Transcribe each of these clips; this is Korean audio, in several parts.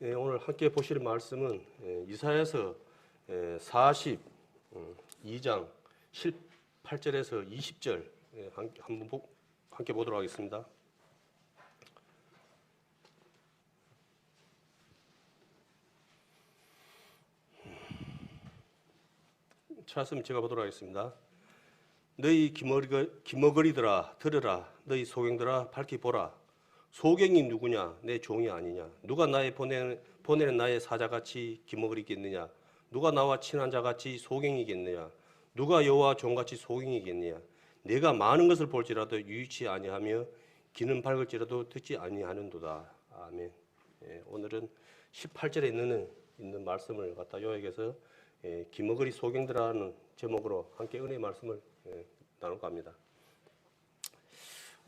오늘 함께 보실 말씀은 이사야서 42장 18절에서 20절 한번 함께 보도록 하겠습니다. 찾았으면 제가 보도록 하겠습니다. 너희 기머거리들아 들으라. 너희 소경들아 밝히 보라. 소경이 누구냐? 내 종이 아니냐? 누가 나의 보내는 나의 사자같이 기머거리겠느냐? 누가 나와 친한 자같이 소경이겠느냐? 누가 여호와 종같이 소경이겠느냐? 내가 많은 것을 볼지라도 유의치 아니하며 귀는 밝을지라도 듣지 아니하는도다. 아멘. 오늘은 18절에 있는 말씀을 갖다 요약해서 기머거리 소경들아라는 제목으로 함께 은혜의 말씀을 나눌까 합니다.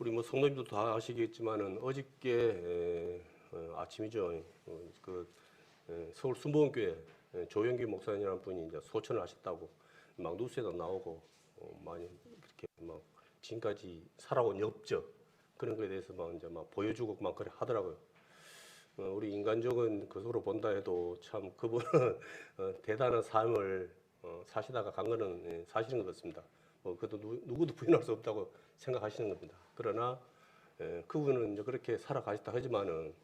우리 성도님도 다 아시겠지만은 어저께 아침이죠. 서울 순복음교회 조영기 목사님이라는 분이 이제 소천을 하셨다고 막 뉴스에도 나오고 많이 이렇게 막 지금까지 살아온 업적 그런 거에 대해서 막 보여주고 막 그래 하더라고요. 우리 인간적인 것으로 본다 해도 참 그분은 대단한 삶을 사시다가 간 거는 사실인 것 같습니다. 그것도 누구도 부인할 수 없다고 생각하시는 겁니다. 그러나 그분은 이제 그렇게 살아가셨다 하지만은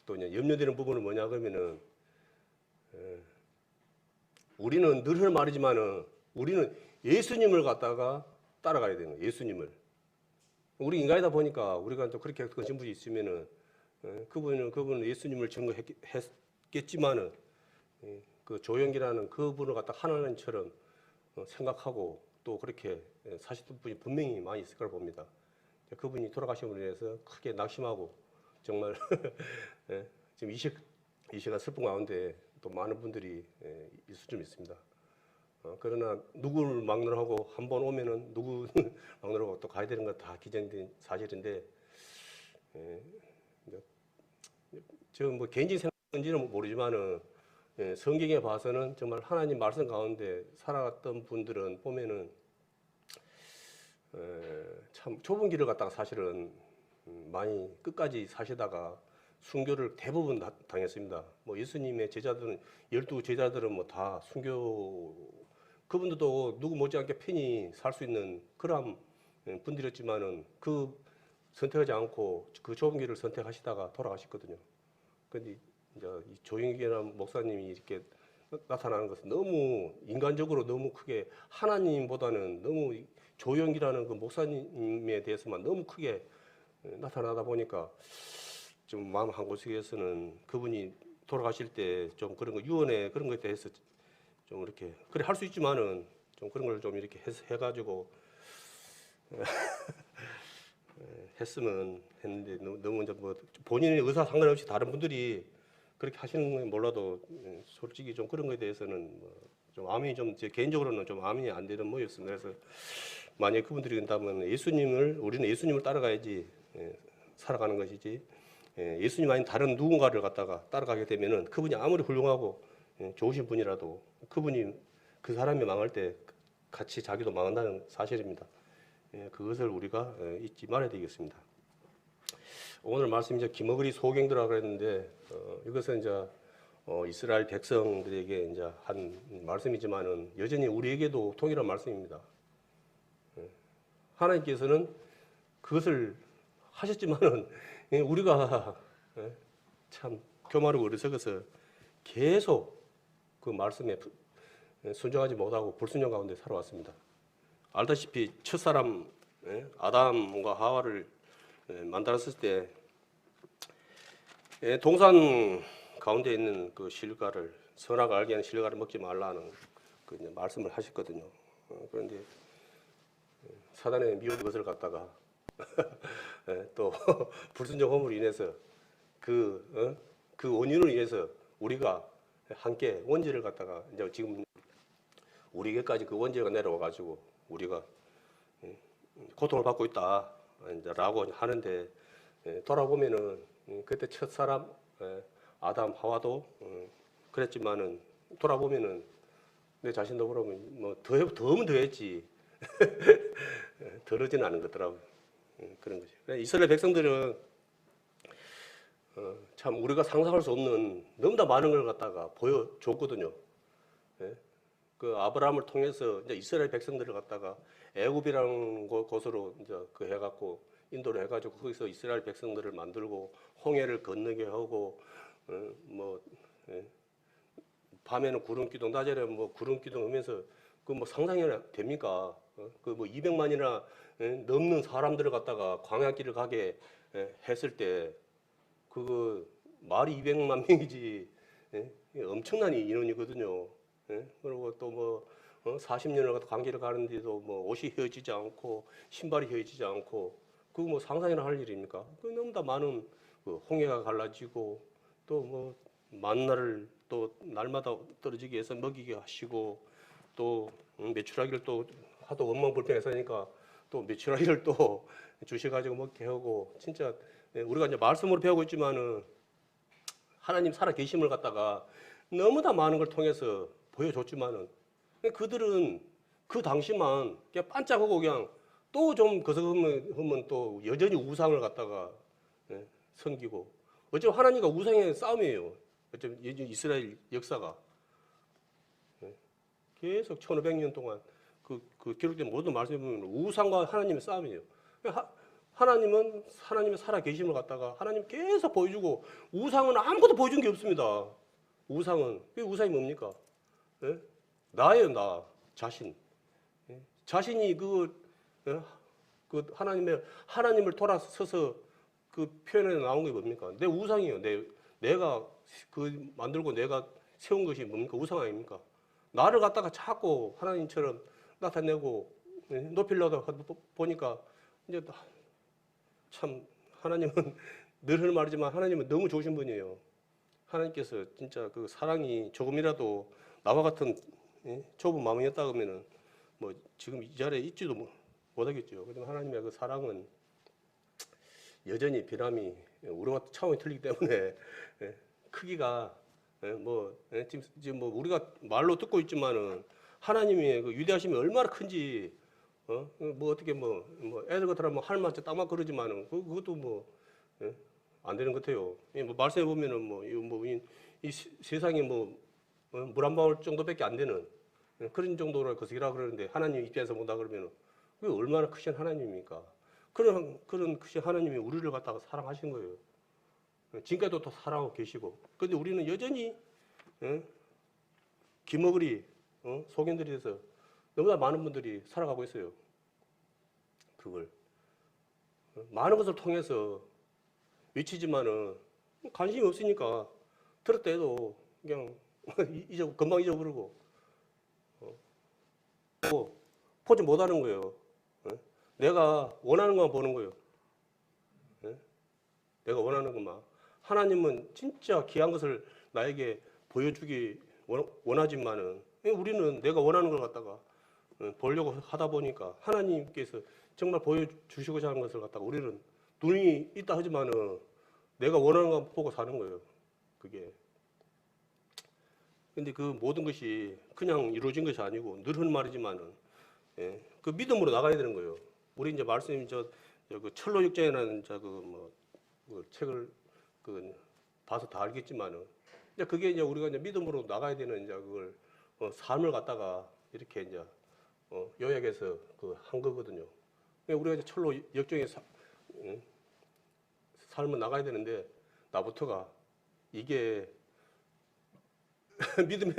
또 이제 염려되는 부분은 뭐냐 그러면은 우리는 늘 하는 말이지만은 우리는 예수님을 갖다가 따라가야 되는 거예요. 예수님을. 우리 인간이다 보니까 우리가 또 그렇게 거친 분이 있으면은 그분은 예수님을 증거했겠지만은 그 조영기라는 그분을 갖다 하나님처럼 생각하고 또 그렇게 사시던 분이 분명히 많이 있을 거라 봅니다. 그분이 돌아가신 분에 대해서 크게 낙심하고 정말 지금 이 시간 슬픈 가운데 또 많은 분들이 있을 줄 믿습니다. 그러나 누구를 막론하고 한 번 오면은 누구 막론하고 또 가야 되는 건 다 기정된 사실인데 지금 개인적인 생각인지는 모르지만은 성경에 봐서는 정말 하나님 말씀 가운데 살아갔던 분들은 보면은 참 좁은 길을 갔다가 사실은 많이 끝까지 사시다가 순교를 대부분 당했습니다. 예수님의 제자들은 12제자들은 다 순교 그분들도 누구 못지않게 편히 살 수 있는 그런 분들이었지만은 그 선택하지 않고 그 좁은 길을 선택하시다가 돌아가셨거든요. 근데 이제 이 조영기라는 목사님이 이렇게 나타나는 것은 너무 인간적으로 너무 크게 하나님보다는 너무 조영기라는 그 목사님에 대해서만 너무 크게 나타나다 보니까 좀 마음 한구석에서는 그분이 돌아가실 때 좀 그런 거 유언에 그런 거에 대해서 좀 이렇게 그래 할 수 있지만은 좀 그런 걸 좀 이렇게 해가지고 했으면 했는데 너무 이제 본인의 의사 상관없이 다른 분들이 그렇게 하시는 건 몰라도 솔직히 좀 그런 거에 대해서는 좀 아멘이 좀 제 개인적으로는 좀 아멘이 안 되는 모였습니다. 그래서 만약에 그분들이 된다면 우리는 예수님을 따라가야지 살아가는 것이지 예수님 아닌 다른 누군가를 갖다가 따라가게 되면은 그분이 아무리 훌륭하고 좋으신 분이라도 그분이 그 사람이 망할 때 같이 자기도 망한다는 사실입니다. 그것을 우리가 잊지 말아야 되겠습니다. 오늘 말씀 이제 기머거리 소경들이라고 그랬는데 이것은 이제 이스라엘 백성들에게 이제 한 말씀이지만은 여전히 우리에게도 동일한 말씀입니다. 하나님께서는 그것을 하셨지만은 우리가 참 교만하고 어리석어서 계속 그 말씀에 순종하지 못하고 불순종 가운데 살아왔습니다. 알다시피 첫사람 아담과 하와를 만들었을 때 동산 가운데 있는 그 실과를 선악을 알게 하는 실과를 먹지 말라는 그 말씀을 하셨거든요. 그런데 사단의 미운 것을 갖다가 또 불순종함으로 인해서 그 원인으로 인해서 우리가 함께 원죄를 갖다가 이제 지금 우리에게까지 그 원죄가 내려와 가지고 우리가 고통을 받고 있다라고 하는데 돌아보면은 그때 첫 사람 아담 하와도 그랬지만은 돌아보면은 내 자신도 그러면 더하면 더했지 덜하지는 않은 거더라고요. 그런 거죠. 이스라엘 백성들은 참 우리가 상상할 수 없는 너무나 많은 걸 갖다가 보여줬거든요. 예? 그 아브라함을 통해서 이제 이스라엘 백성들을 갖다가 애굽이라는 곳으로 이제 그 해갖고 인도를 해가지고 거기서 이스라엘 백성들을 만들고 홍해를 건너게 하고 뭐 예? 밤에는 구름 기둥, 낮에는 뭐 구름 기둥 하면서 그 뭐 상상이 됩니까? 그 뭐 200만이나 넘는 사람들을 갖다가 광야길을 가게 했을 때 그거 말이 200만 명이지 예? 엄청난 인원이거든요. 예? 그리고 또 뭐 40년을 갖다 광기를 가는데도 뭐 옷이 헤어지지 않고 신발이 헤어지지 않고 그거 뭐 상상이나 할 일입니까? 그 너무 다 많은 그 홍해가 갈라지고 또 뭐 만나를 또 날마다 떨어지게 해서 먹이게 하시고 또 메추라기를 또 하도 원망불평해서니까 또 메추라기를 또 주셔가지고 먹게 하고 진짜 우리가 이제 말씀으로 배우고 있지만은 하나님 살아 계심을 갖다가 너무나 많은 걸 통해서 보여줬지만은 그들은 그 당시만 그냥 반짝하고 그냥 또 좀 거서하면 또 여전히 우상을 갖다가 섬기고 어쩌면 하나님과 우상의 싸움이에요. 어쩌면 이스라엘 역사가 계속 1500년 동안 그 기록된 모든 말씀에 보면 우상과 하나님의 싸움이에요. 하나님은 하나님의 살아 계심을 갖다가 하나님 계속 보여주고 우상은 아무것도 보여준 게 없습니다. 우상은 그 우상이 뭡니까? 예? 나예요, 나 자신. 예? 자신이 그 하나님을 돌아서서 그 표현에 나온 게 뭡니까? 내 우상이에요. 내가 그 만들고 내가 세운 것이 뭡니까? 우상 아닙니까? 나를 갖다가 자꾸 하나님처럼 나타내고 높이려다 보니까 이제 참 하나님은 늘 하는 말이지만 하나님은 너무 좋으신 분이에요. 하나님께서 진짜 그 사랑이 조금이라도 나와 같은 좁은 마음이었다 그러면은 뭐 지금 이 자리에 있지도 못하겠죠. 그지만 하나님의 그 사랑은 여전히 변함이 우리와 차원이 틀리기 때문에 크기가 지금 뭐 우리가 말로 듣고 있지만은 하나님의 그 위대하심이 얼마나 큰지 뭐 어떻게 뭐 애들 같으면 할만치 딱만 그러지만은 그것도 뭐 안 되는 것 같아요. 뭐 말씀해 보면은 이 세상에 뭐 물 한 방울 정도밖에 안 되는 그런 정도로 거시기라 그러는데 하나님 입장에서 본다 그러면은 그게 얼마나 크신 하나님입니까? 그런 크신 하나님이 우리를 갖다가 사랑하신 거예요. 지금까지도 또 사랑하고 계시고. 그런데 우리는 여전히 기머거리 속인들이 돼서 너무나 많은 분들이 살아가고 있어요. 그걸 많은 것을 통해서 외치지만은 관심이 없으니까 들었다 해도 그냥 금방 잊어버리고 보지 못하는 거예요. 내가 원하는 것만 보는 거예요. 내가 원하는 것만. 하나님은 진짜 귀한 것을 나에게 보여주기 원하지만은 우리는 내가 원하는 걸 갖다가 보려고 하다 보니까 하나님께서 정말 보여주시고자 하는 것을 갖다가 우리는 눈이 있다 하지만은 내가 원하는 것 보고 사는 거예요. 그게. 근데 그 모든 것이 그냥 이루어진 것이 아니고 늘 하는 말이지만은 그 믿음으로 나가야 되는 거예요. 우리 이제 말씀이 그 철로 육정이라는 그 책을 봐서 다 알겠지만은 이제 그게 이제 우리가 이제 믿음으로 나가야 되는 이제 그걸 삶을 갖다가 이렇게 이제 요약해서 한 거거든요. 우리가 이제 철로 역정의 삶을 나가야 되는데 나부터가 이게 믿음의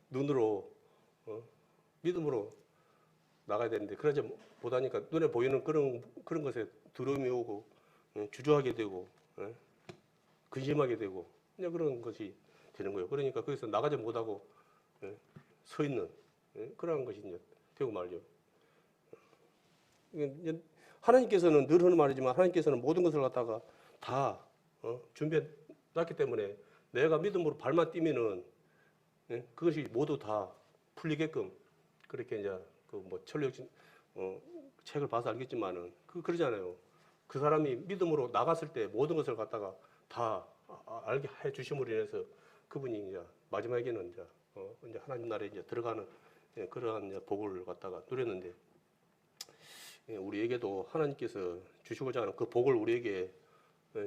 눈으로 믿음으로 나가야 되는데 그러지 못하니까 눈에 보이는 그런 것에 두려움이 오고 주저하게 되고 근심하게 되고 그냥 그런 것이 되는 거예요. 그러니까 거기서 나가지 못하고 서 있는 그런 것이 이제 되고 말죠. 하나님께서는 늘 하는 말이지만 하나님께서는 모든 것을 갖다가 다 준비해 놨기 때문에 내가 믿음으로 발만 뛰면은 그것이 모두 다 풀리게끔 그렇게 이제 철력 책을 봐서 알겠지만은 그러잖아요. 그 사람이 믿음으로 나갔을 때 모든 것을 갖다가 다 알게 해 주심으로 인해서 그분이 이제 마지막에는 이제 하나님 나라에 이제 들어가는 그러한 이제 복을 갖다가 누렸는데 우리에게도 하나님께서 주시고자 하는 그 복을 우리에게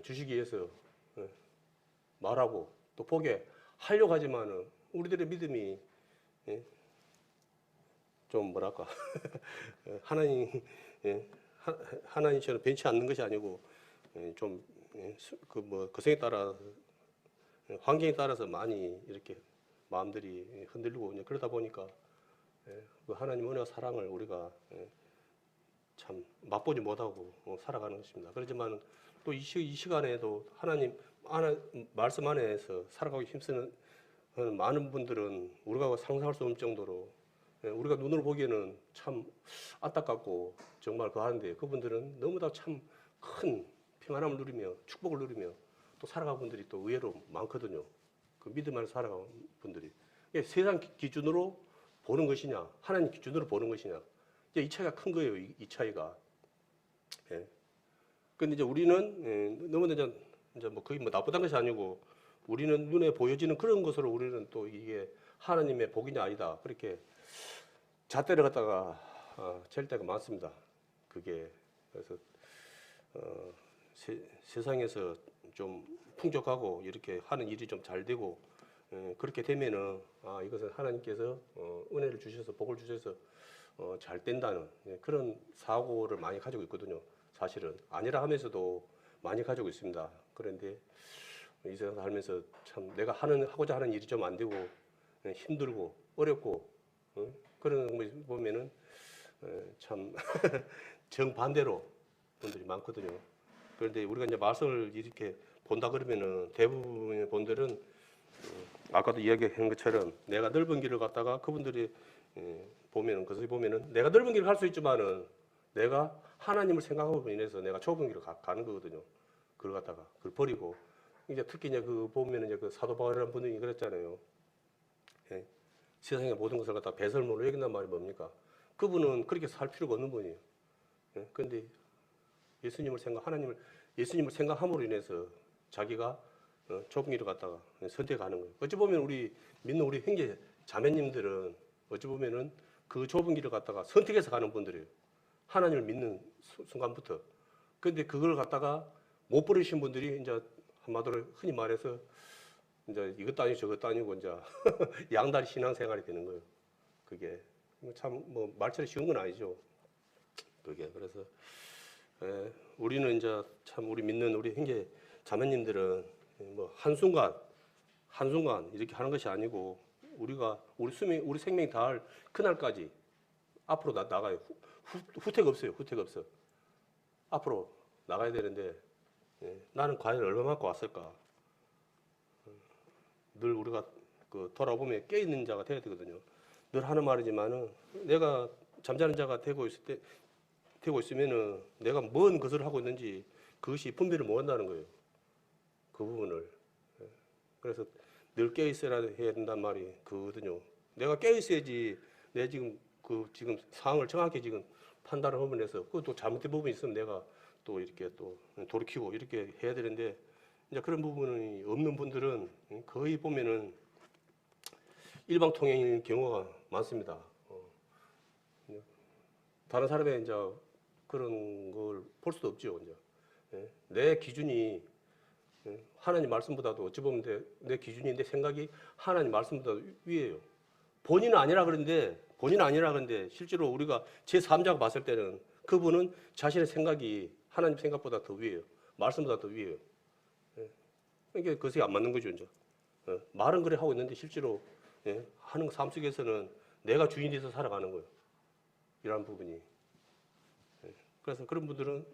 주시기 위해서 말하고 또 보게 하려고 하지만은 우리들의 믿음이 좀 뭐랄까 하나님 하나님처럼 변치 않는 것이 아니고 좀 그 뭐 거성에 따라 환경에 따라서 많이 이렇게 마음들이 흔들리고 그러다 보니까 그 하나님 은혜와 사랑을 우리가 참 맛보지 못하고 살아가는 것입니다. 그렇지만 또 이 시간에도 하나님 말씀 안에서 살아가기 힘쓰는 많은 분들은 우리가 상상할 수 없는 정도로 우리가 눈으로 보기에는 참 안타깝고 정말 그한데 그분들은 너무나 참 큰 평안함을 누리며 축복을 누리며 또 살아가는 분들이 또 의외로 많거든요. 그 믿음 안에 살아가는 분들이 세상 기준으로 보는 것이냐 하나님 기준으로 보는 것이냐 이 차이가 큰 거예요. 이 차이가. 그런데 이제 우리는 너무 이제 뭐 거의 뭐 나쁘다는 것이 아니고 우리는 눈에 보여지는 그런 것으로 우리는 또 이게 하나님의 복이냐 아니다 그렇게 잣대를 갖다가 잴 때가 많습니다. 그게 그래서 세상에서 좀 풍족하고 이렇게 하는 일이 좀 잘 되고 그렇게 되면은 이것은 하나님께서 은혜를 주셔서 복을 주셔서 잘 된다는 그런 사고를 많이 가지고 있거든요. 사실은 아니라 하면서도 많이 가지고 있습니다. 그런데 이 세상 살면서 참 내가 하고자 하는 일이 좀 안 되고 힘들고 어렵고 그런 거 보면은 참 정반대로 분들이 많거든요. 그런데 우리가 이제 말씀을 이렇게 본다 그러면은 대부분의 분들은 아까도 이야기한 것처럼 내가 넓은 길을 갔다가 그분들이 보면은 그것을 보면은 내가 넓은 길을 갈 수 있지만은 내가 하나님을 생각함으로 인해서 내가 좁은 길을 가는 거거든요. 그걸 갖다가 그걸 버리고 이제 특히 이제 그 보면은 이제 그 사도 바울이라는 분이 그랬잖아요. 세상의 모든 것을 갖다 배설물로 여긴단 말이 뭡니까? 그분은 그렇게 살 필요가 없는 분이에요. 그런데 예수님을 생각함으로 인해서 자기가 좁은 길을 갖다가 선택하는 거예요. 어찌 보면 우리 믿는 우리 형제 자매님들은 어찌 보면은 그 좁은 길을 갖다가 선택해서 가는 분들이에요. 하나님을 믿는 순간부터. 그런데 그걸 갖다가 못 버리신 분들이 이제 한마디로 흔히 말해서 이제 이것도 아니고 저것도 아니고 이제 양다리 신앙생활이 되는 거예요. 그게 참 뭐 말처럼 쉬운 건 아니죠. 그게 그래서 우리는 이제 참 우리 믿는 우리 형제 자매님들은 뭐 한순간 이렇게 하는 것이 아니고 우리가 우리 생명이 닿을 그날까지 앞으로 나가요. 후퇴가 없어요. 후퇴가 없어. 앞으로 나가야 되는데 나는 과연 얼마만큼 왔을까? 늘 우리가 그 돌아보면 깨 있는 자가 되어야 되거든요. 늘 하는 말이지만은 내가 잠자는 자가 되고 있으면은 내가 뭔 것을 하고 있는지 그것이 분별을 못 한다는 거예요. 그 부분을. 그래서 늘 깨 있어야 해야 된단 말이 그거든요. 내가 깨 있어야지 내 지금 지금 상황을 정확히 지금 판단을 하면서 그것도 잘못된 부분이 있으면 내가 또 이렇게 또 돌이키고 이렇게 해야 되는데 이제 그런 부분이 없는 분들은 거의 보면은 일방통행인 경우가 많습니다. 다른 사람의 이제 그런 걸 볼 수도 없죠. 이제 내 기준이 하나님 말씀보다도 어찌 보면 내 기준이 내 생각이 하나님 말씀보다 위에요. 본인은 아니라 그런데 실제로 우리가 제3자가 봤을 때는 그분은 자신의 생각이 하나님 생각보다 더 위에요. 말씀보다 더 위에요. 이게 그것이 안 맞는 거죠. 이제 말은 그래 하고 있는데 실제로 하는 삶 속에서는 내가 주인이 돼서 살아가는 거예요. 이러한 부분이. 그래서 그런 분들은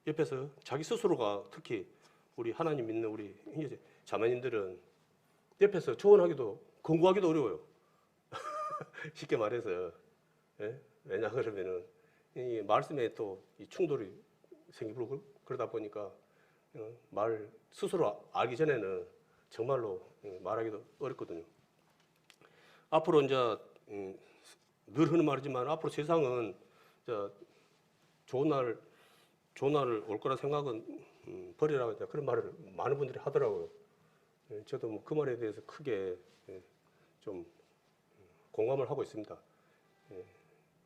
옆에서 자기 스스로가 특히 우리 하나님 믿는 우리 자매님들은 옆에서 조언하기도 권고하기도 어려워요. 쉽게 말해서 왜냐 그러면은 이 말씀에 또 이 충돌이 생기고 그러다 보니까 말 스스로 알기 전에는 정말로 말하기도 어렵거든요. 앞으로 이제 늘 하는 말이지만 앞으로 세상은 좋은 날 올 거라 생각은 버리라고 이제 그런 말을 많은 분들이 하더라고요. 저도 뭐 그 말에 대해서 크게 좀 공감을 하고 있습니다.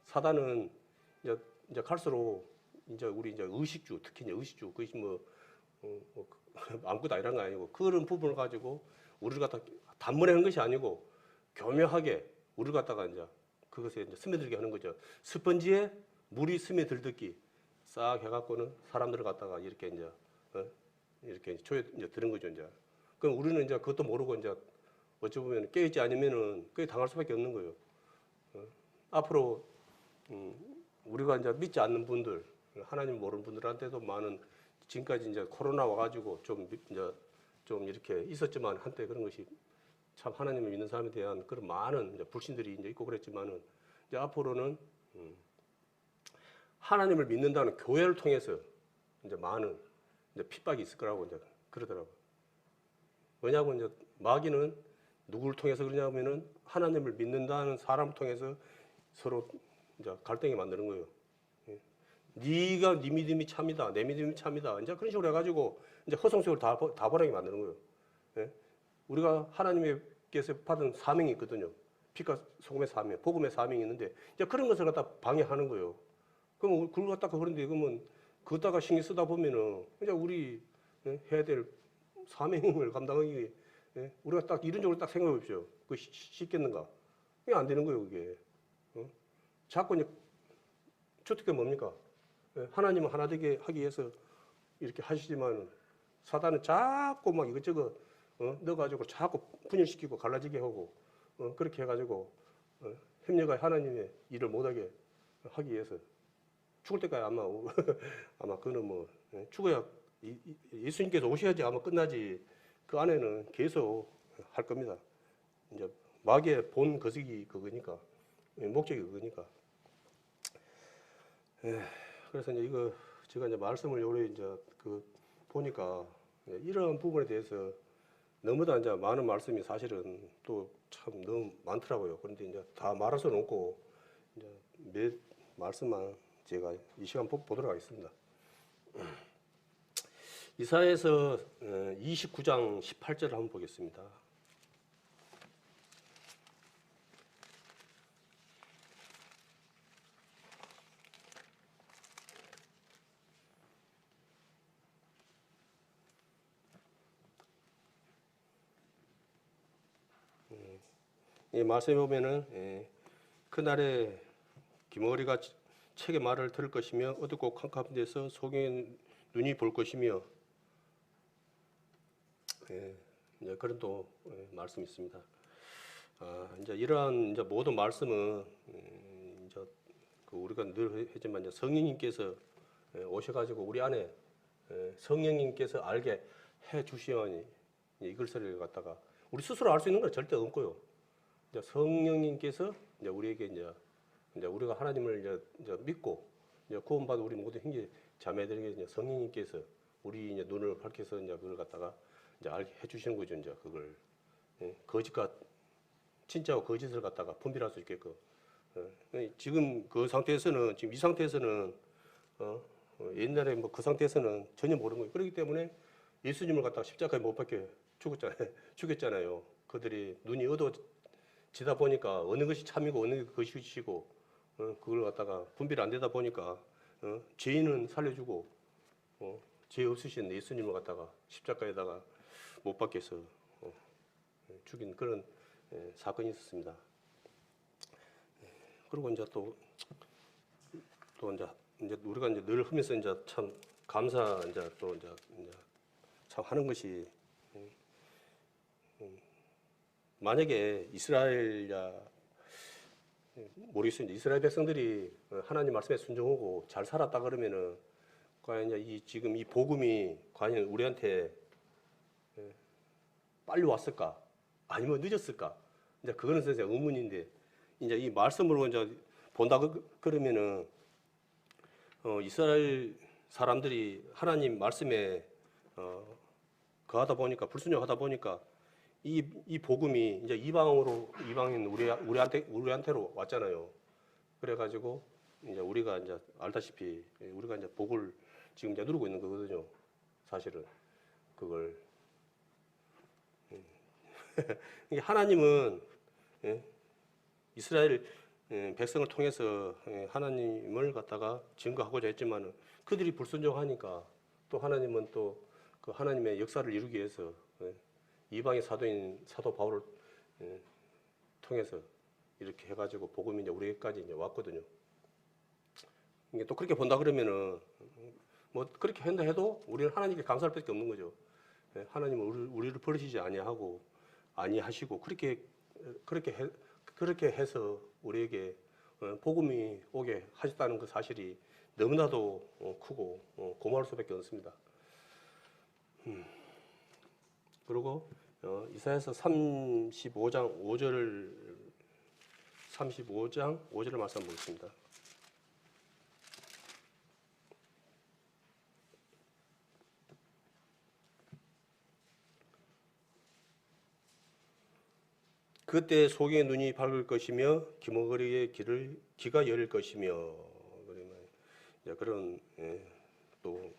사단은 이제 갈수록 이제 우리 이제 의식주 특히 이제 의식주 그것이 뭐 아무것도 아니란 거 아니고 그런 부분을 가지고 우리를 갖다 단번에 하는 것이 아니고 교묘하게 우리를 갖다가 이제 그것에 이제 스며들게 하는 거죠. 스펀지에 물이 스며들듯이 싹 해갖고는 사람들을 갖다가 이렇게 이제 이렇게 조여 이제 드는 거죠 이제. 그럼 우리는 이제 그것도 모르고 이제 어찌 보면 깨있지 않으면은 그게 당할 수밖에 없는 거예요. 앞으로 우리가 이제 믿지 않는 분들, 하나님 모르는 분들한테도 많은 지금까지 이제 코로나 와가지고 좀 이제 좀 이렇게 있었지만 한때 그런 것이 참 하나님을 믿는 사람에 대한 그런 많은 이제 불신들이 이제 있고 그랬지만은 이제 앞으로는 하나님을 믿는다는 교회를 통해서 이제 많은 이제 핍박이 있을 거라고 이제 그러더라고요. 왜냐하면 이제 마귀는 누구를 통해서 그러냐면은 하나님을 믿는다는 사람을 통해서 서로 이제 갈등이 만드는 거예요. 네가 네 믿음이 참이다, 내 믿음이 참이다. 이제 그런 식으로 해가지고 이제 허송세월 다 벌하게 만드는 거예요. 예? 우리가 하나님께서 받은 사명이 있거든요. 빛과 소금의 사명, 복음의 사명이 있는데 이제 그런 것을 갖다 방해하는 거예요. 그럼 그걸 갖다가 그런데 그러면 그것다가 신경 쓰다 보면은 이제 우리 해야 될 사명을 감당하기 위해 우리가 딱 이런적으로 딱 생각해 보십시오. 그 쉽겠는가? 그게 안 되는 거예요, 그게. 자꾸 이제 주특기 뭡니까? 하나님은 하나 되게 하기 위해서 이렇게 하시지만 사단은 자꾸 막 이것저것 넣어가지고 자꾸 분열시키고 갈라지게 하고 그렇게 해가지고 협력하 하나님의 일을 못하게 하기 위해서 죽을 때까지 아마 아마 그는 뭐 죽어야 예수님께서 오셔야지 아마 끝나지 그 안에는 계속 할 겁니다. 이제 마귀의 본 거식이 그거니까 목적이 그거니까. 그래서 이제 이거 제가 이제 말씀을 요래 이제 그 보니까 이런 부분에 대해서 너무나 이제 많은 말씀이 사실은 또 참 너무 많더라고요. 그런데 이제 다 말할 수는 없고 이제 몇 말씀만 제가 이 시간 보도록 하겠습니다. 이사야에서 29장 18절을 한번 보겠습니다. 이 말씀에 보면은 그날에 기머리가 책의 말을 들을 것이며 어둡고 캄캄한 데서 소경의 눈이 볼 것이며 이제 그런 또 말씀이 있습니다. 이제 이러한 이제 모든 말씀은 이제 그 우리가 늘 하지만 이제 성령님께서 오셔가지고 우리 안에 성령님께서 알게 해 주시오니 이 글서를 갖다가 우리 스스로 알 수 있는 건 절대 없고요. 이제 성령님께서 이제 우리에게 이제 우리가 하나님을 이제 믿고 이제 구원받은 우리 모든 형제 자매들에게 이제 성령님께서 우리 이제 눈을 밝혀서 이제 그걸 갖다가 이제 알게 해주시는 거죠. 이제 그걸 거짓과 진짜와 거짓을 갖다가 분별할 수 있게끔. 지금 그 상태에서는 지금 이 상태에서는 옛날에 뭐 그 상태에서는 전혀 모르는 거예요. 그렇기 때문에 예수님을 갖다가 십자가에 못 박혀 죽였잖아요. 그들이 눈이 어두워지다 보니까 어느 것이 참이고 어느 것이 거짓이고 그걸 갖다가 분별이 안 되다 보니까 죄인은 살려주고 죄 없으신 예수님을 갖다가 십자가에다가 못 박혀서 죽인 그런 사건이 있었습니다. 그리고 이제 또 이제 우리가 이제 늘 하면서 이제 참 감사 이제 또 이제 참 하는 것이 만약에 이스라엘야 모르겠습니다. 이스라엘 백성들이 하나님 말씀에 순종하고 잘 살았다 그러면은 과연 이제 지금 이 복음이 과연 우리한테 빨리 왔을까? 아니면 늦었을까? 이제 그거는 사실 의문인데 이제 이 말씀으로 이제 본다 그러면은 이스라엘 사람들이 하나님 말씀에 거하다 보니까 불순종하다 보니까 이 복음이 이제 이방인 우리한테로 왔잖아요. 그래가지고 이제 우리가 이제 알다시피 우리가 이제 복을 지금 이제 누리고 있는 거거든요. 사실은 그걸 하나님은 이스라엘 백성을 통해서 하나님을 갖다가 증거하고자 했지만 그들이 불순종하니까 또 하나님은 또 그 하나님의 역사를 이루기 위해서 이방의 사도인 사도 바울을 통해서 이렇게 해가지고 복음이 이제 우리에게까지 이제 왔거든요. 이게 또 그렇게 본다 그러면은 뭐 그렇게 한다 해도 우리는 하나님께 감사할 밖에 없는 거죠. 하나님은 우리를 버리시지 아니하시고 그렇게 해서 우리에게 복음이 오게 하셨다는 그 사실이 너무나도 크고 고마울 수밖에 없습니다. 그리고 이사야서 35장 5절 말씀 보겠습니다. 그때 소경의 눈이 밝을 것이며 기머거리의 귀가 열릴 것이며 그런 또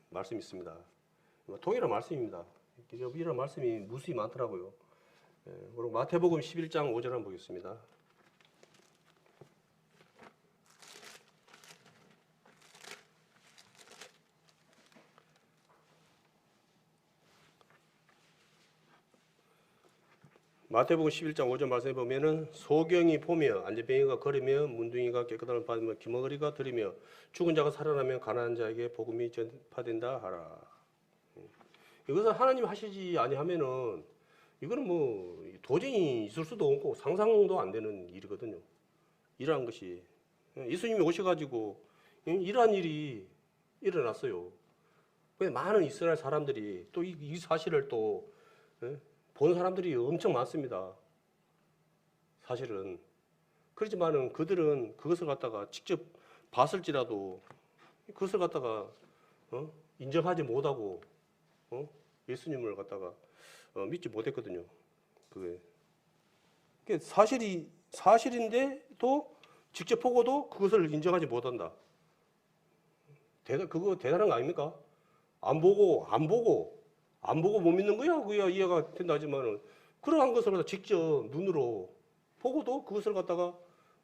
말씀이 있습니다. 동일한 말씀입니다. 이런 말씀이 무수히 많더라고요. 그리고 마태복음 11장 5절 한번 보겠습니다. 마태복음 11장 5절 말씀에 보면은 소경이 보며 안전뱅이가 걸으며 문둥이가 깨끗함을 받으며 기머거리가 들으며 죽은 자가 살아나며 가난한 자에게 복음이 전파된다 하라. 이것은 하나님 하시지 아니하면은 이거는 뭐 도저히 있을 수도 없고 상상도 안 되는 일이거든요. 이러한 것이 예수님이 오셔가지고 이러한 일이 일어났어요. 많은 이스라엘 사람들이 또 이 사실을 또 본 사람들이 엄청 많습니다. 사실은. 그렇지만은 그들은 그것을 갖다가 직접 봤을지라도 그것을 갖다가 인정하지 못하고 예수님을 갖다가 믿지 못했거든요. 그게 사실인데 또 직접 보고도 그것을 인정하지 못한다. 그거 대단한 거 아닙니까? 안 보고 못 믿는 거야? 그야 이해가 된다 하지만은 그러한 것을 직접 눈으로 보고도 그것을 갖다가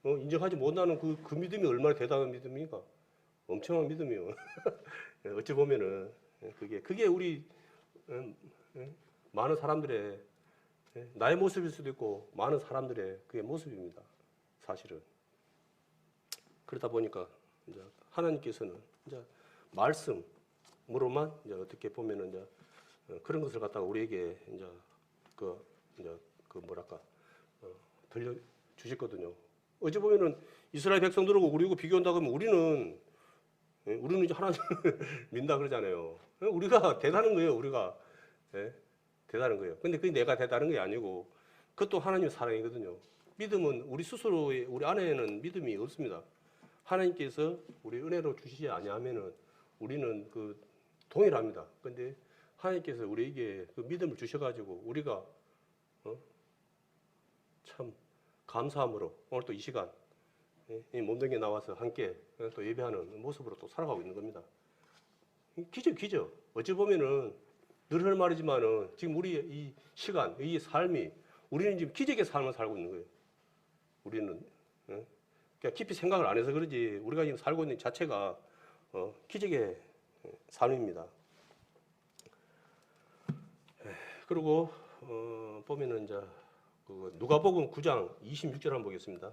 인정하지 못하는 그 믿음이 얼마나 대단한 믿음입니까? 엄청난 믿음이요. 어찌 보면은 그게 우리 많은 사람들의 나의 모습일 수도 있고 많은 사람들의 그의 모습입니다. 사실은. 그러다 보니까 이제 하나님께서는 이제 말씀으로만 이제 어떻게 보면은 이제 그런 것을 갖다가 우리에게 이제 들려 주셨거든요. 어찌 보면은 이스라엘 백성들하고 우리하고 비교한다 그러면 우리는 이제 하나님을 믿는다 그러잖아요. 우리가 대단한 거예요. 우리가 대단한 거예요. 근데 그게 내가 대단한 게 아니고 그것도 하나님의 사랑이거든요. 믿음은 우리 스스로의 우리 안에는 믿음이 없습니다. 하나님께서 우리 은혜로 주시지 아니하면은 우리는 그 동일합니다. 근데 하나님께서 우리에게 그 믿음을 주셔가지고 우리가 참 감사함으로 오늘 또 이 시간 이 몸뚱이에 나와서 함께 또 예배하는 모습으로 또 살아가고 있는 겁니다. 기적. 어찌 보면은 늘 할 말이지만은 지금 우리 이 시간, 이 삶이 우리는 지금 기적의 삶을 살고 있는 거예요. 우리는 그러니까 깊이 생각을 안 해서 그러지 우리가 지금 살고 있는 자체가 기적의 삶입니다. 그리고 보면은 이제 그 누가복음 9장 26절 한번 보겠습니다.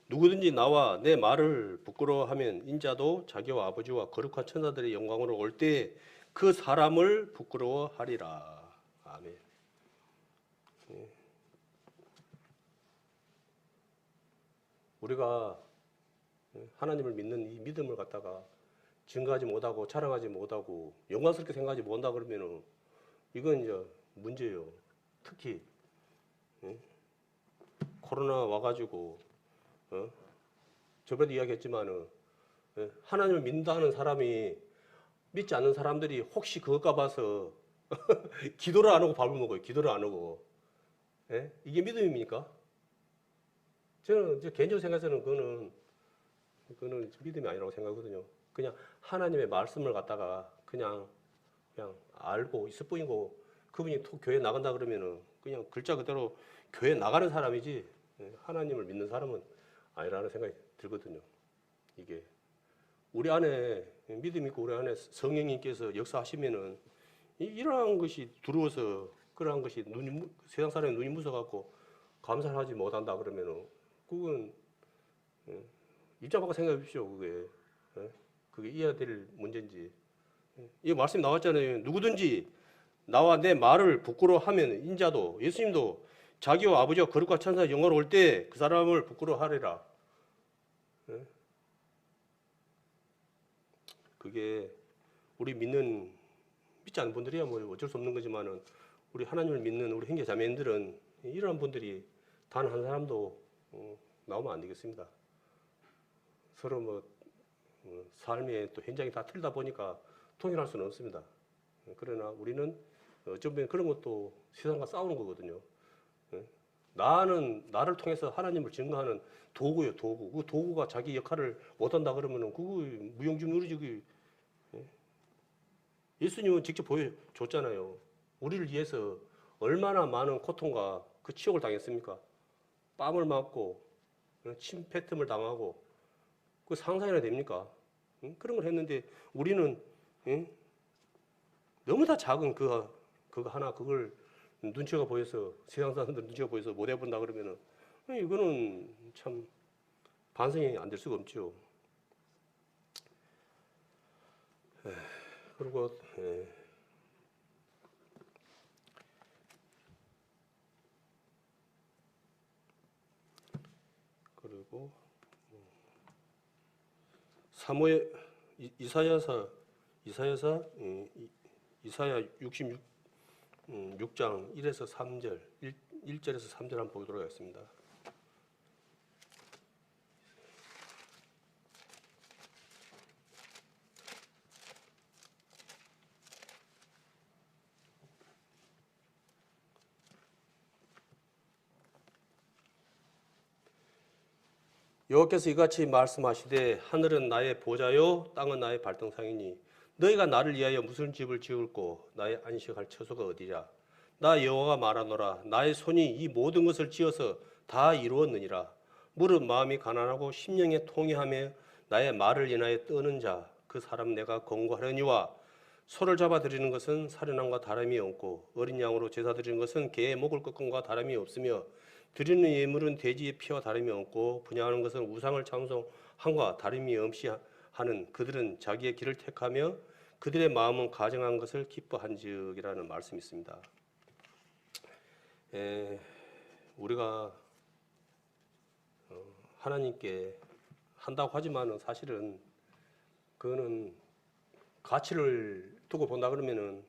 누구든지 나와 내 말을 부끄러워하면 인자도 자기와 아버지와 거룩한 천사들의 영광으로 올 때 그 사람을 부끄러워하리라. 아멘. 우리가 하나님을 믿는 이 믿음을 갖다가 증거하지 못하고 자랑하지 못하고 영광스럽게 생각하지 못한다 그러면은 이건 이제 문제예요. 특히 코로나 와가지고 저번에 이야기했지만은 하나님을 믿는다는 사람이 믿지 않는 사람들이 혹시 그것까 봐서 기도를 안 하고 밥을 먹어요. 기도를 안 하고. 이게 믿음입니까? 저는 이제 개인적으로 생각해서는 그거는 그거는 믿음이 아니라고 생각하거든요. 그냥 하나님의 말씀을 갖다가 그냥 알고 있을 뿐이고, 그분이 교회 나간다 그러면은 그냥 글자 그대로 교회 나가는 사람이지 하나님을 믿는 사람은 아니라는 생각이 들거든요. 이게 우리 안에 믿음 있고 우리 안에 성령님께서 역사하시면은 이러한 것이 들어와서 그러한 것이 세상 사람의 눈이 무서워갖고 감사를 하지 못한다 그러면은 그건 입장 바꿔 생각해 보십시오. 그게 이해가 될 문제인지. 이 말씀이 나왔잖아요. 누구든지 나와 내 말을 부끄러워하면 인자도 예수님도 자기와 아버지와 거룩과 천사 영광을 올 때 그 사람을 부끄러워하리라. 그게 우리 믿지 않는 분들이야 뭐 어쩔 수 없는 거지만은 우리 하나님을 믿는 우리 형제 자매님들은 이러한 분들이 단 한 사람도 나오면 안 되겠습니다. 서로 뭐 삶의 또 현장이 다 틀리다 보니까 통일할 수는 없습니다. 그러나 우리는 어쩌면 그런 것도 세상과 싸우는 거거든요. 나를 통해서 하나님을 증거하는 도구예요, 도구. 그 도구가 자기 역할을 못한다 그러면은 그거 무용지물이지. 예수님은 직접 보여줬잖아요. 우리를 위해서 얼마나 많은 고통과 그 치욕을 당했습니까? 뺨을 맞고 침뱉음을 당하고 그 상상이나 됩니까? 그런 걸 했는데 우리는 너무 다 작은 그거 하나 그걸 눈치가 보여서 세상 사람들 눈치가 보여서 못 해본다 그러면은 이거는 참 반성이 안 될 수가 없죠. 그리고 사무엘 이사야 66장 1에서 3절 1절에서 3절 한번 보도록 하겠습니다. 여호와께서 이같이 말씀하시되 하늘은 나의 보좌요 땅은 나의 발등상이니 너희가 나를 위하여 무슨 집을 지을꼬 나의 안식할 처소가 어디랴. 나 여호와가 말하노라. 나의 손이 이 모든 것을 지어서 다 이루었느니라. 무릇 마음이 가난하고 심령에 통회하며 나의 말을 인하여 떠는 자 그 사람 내가 권고하려니와 소를 잡아 드리는 것은 살인함과 다름이 없고 어린 양으로 제사 드리는 것은 개의 목을 꺾음과 다름이 없으며 드리는 예물은 돼지의 피와 다름이 없고 분양하는 것은 우상을 찬송함과 다름이 없이 하는 그들은 자기의 길을 택하며 그들의 마음은 가정한 것을 기뻐한즉이라는 말씀이 있습니다. 우리가 하나님께 한다고 하지만은 사실은 그거는 가치를 두고 본다 그러면은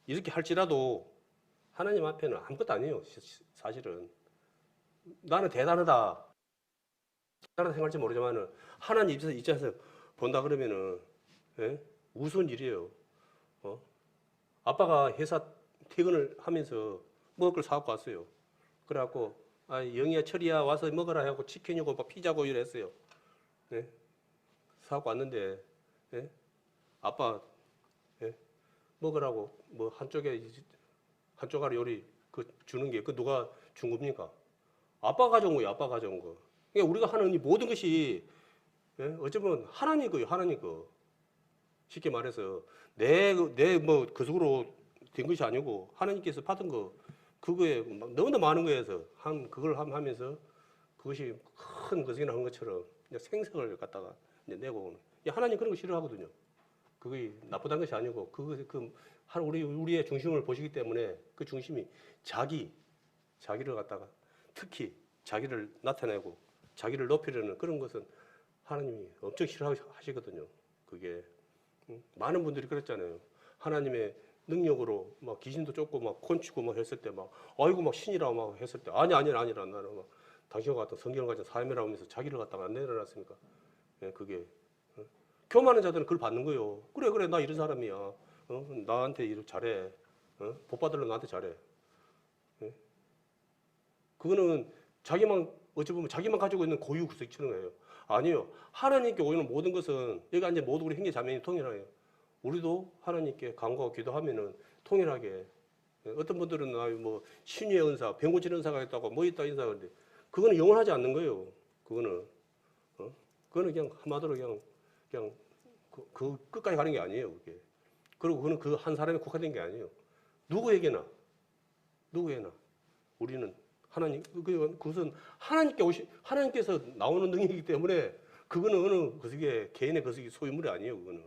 이렇게 할지라도 하나님 앞에는 아무것도 아니에요. 사실은 나는 대단하다 생각할지 모르지만은 하나님 입장에서 본다 그러면은 우스운 일이에요. 아빠가 회사 퇴근을 하면서 먹을 걸 사갖고 왔어요. 그래갖고 영희야 철이야 와서 먹으라 하고 치킨이고 막 피자고 이랬어요. 사갖고 왔는데 아빠 먹으라고 뭐 한쪽아리 요리 주는 게 누가 준 겁니까? 아빠가 가져온 거예요. 아빠가 가져온 거. 그러니까 우리가 하는 이 모든 것이 어쩌면 하나님 거예요. 하나님 거. 쉽게 말해서 내 뭐 그 속으로 된 것이 아니고 하나님께서 받은 거 그거에 너무나 많은 거에서 그걸 하면서 그것이 큰 것이나 한 것처럼 생색을 갖다가 내고 오는. 하나님 그런 거 싫어하거든요. 그게 나쁘다는 것이 아니고 우리의 중심을 보시기 때문에 그 중심이 자기를 갖다가 특히 자기를 나타내고 자기를 높이려는 그런 것은 하나님이 엄청 싫어하시거든요. 그게 많은 분들이 그랬잖아요. 하나님의 능력으로 막 귀신도 쫓고 막 콘치고 막 했을 때 막 아이고 막 신이라 막 했을 때 아니라 나는 막 당신과 같은 성경을 가진 사람이라고 하면서 자기를 갖다가 안 내려놨으니까 그게 교만한 자들은 그걸 받는 거예요. 그래 나 이런 사람이야. 나한테 이렇게 잘해. 복 받으려면 나한테 잘해. 그거는 자기만 어찌 보면 자기만 가지고 있는 고유 구석이 치는 거예요. 아니요. 하나님께 오는 모든 것은 여기 이제 모두 우리 형제 자매님 통일하게 우리도 하나님께 간구하고 기도하면은 통일하게 어떤 분들은 뭐 신유의 은사, 병고칠 은사가 있다고 뭐 있다 인사 그런데 그거는 영원하지 않는 거예요. 그거는 그거는 그냥 한마디로 그냥 그 끝까지 가는 게 아니에요. 그게 그리고 그거는 그 한 사람에 국한된 게 아니에요. 누구에게나 우리는 하나님 그것은 하나님께서 나오는 능력이기 때문에 그거는 어느 그게 개인의 그게 소유물이 아니에요. 그거는.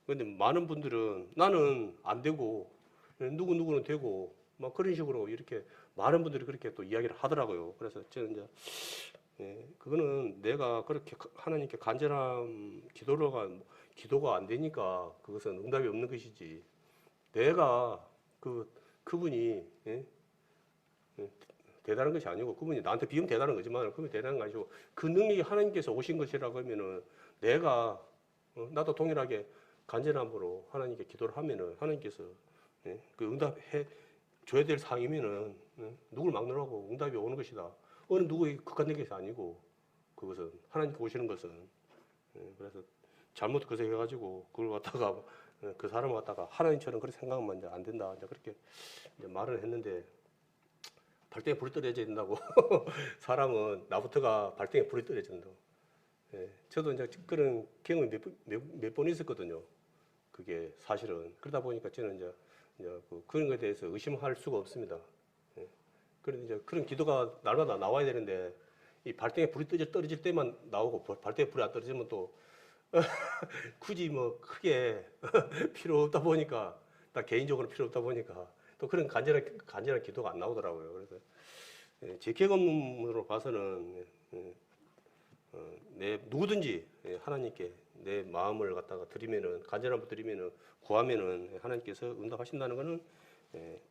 그런데 많은 분들은 나는 안 되고 누구는 되고 막 그런 식으로 이렇게 많은 분들이 그렇게 또 이야기를 하더라고요. 그래서 저는 이제 그거는 내가 그렇게 하나님께 간절한 기도가 안 되니까 그것은 응답이 없는 것이지. 내가 그분이 대단한 것이 아니고 그분이 나한테 비우면 대단한 거지만 그분이 대단한 거 아니고 그 능력이 하나님께서 오신 것이라고 하면은 내가 나도 동일하게 간절함으로 하나님께 기도를 하면은 하나님께서 그 응답해 줘야 될 상황이면은 누굴 막느라고 응답이 오는 것이다. 어느 누구에게 국한된 것이 아니고 그것은 하나님께 오시는 것은 그래서 잘못 그 생각해가지고 그걸 갖다가 그 사람을 갖다가 하나님처럼 그렇게 생각하면 이제 안 된다. 이제 그렇게 이제 말을 했는데 발등에 불이 떨어져야 된다고 사람은 나부터가 발등에 불이 떨어져야 된다고. 저도 이제 그런 경험이 몇 번 있었거든요. 그게 사실은 그러다 보니까 저는 이제 그런 것에 대해서 의심할 수가 없습니다. 그런데 이제 그런 기도가 날마다 나와야 되는데 이 발등에 불이 떨어질 때만 나오고 발등에 불이 안 떨어지면 또 굳이 뭐 크게 필요 없다 보니까 딱 개인적으로 필요 없다 보니까 또 그런 간절한 기도가 안 나오더라고요. 그래서 제 경험으로 봐서는 내 누구든지 하나님께 내 마음을 갖다가 드리면은 간절함을 드리면은 구하면은 하나님께서 응답하신다는 것은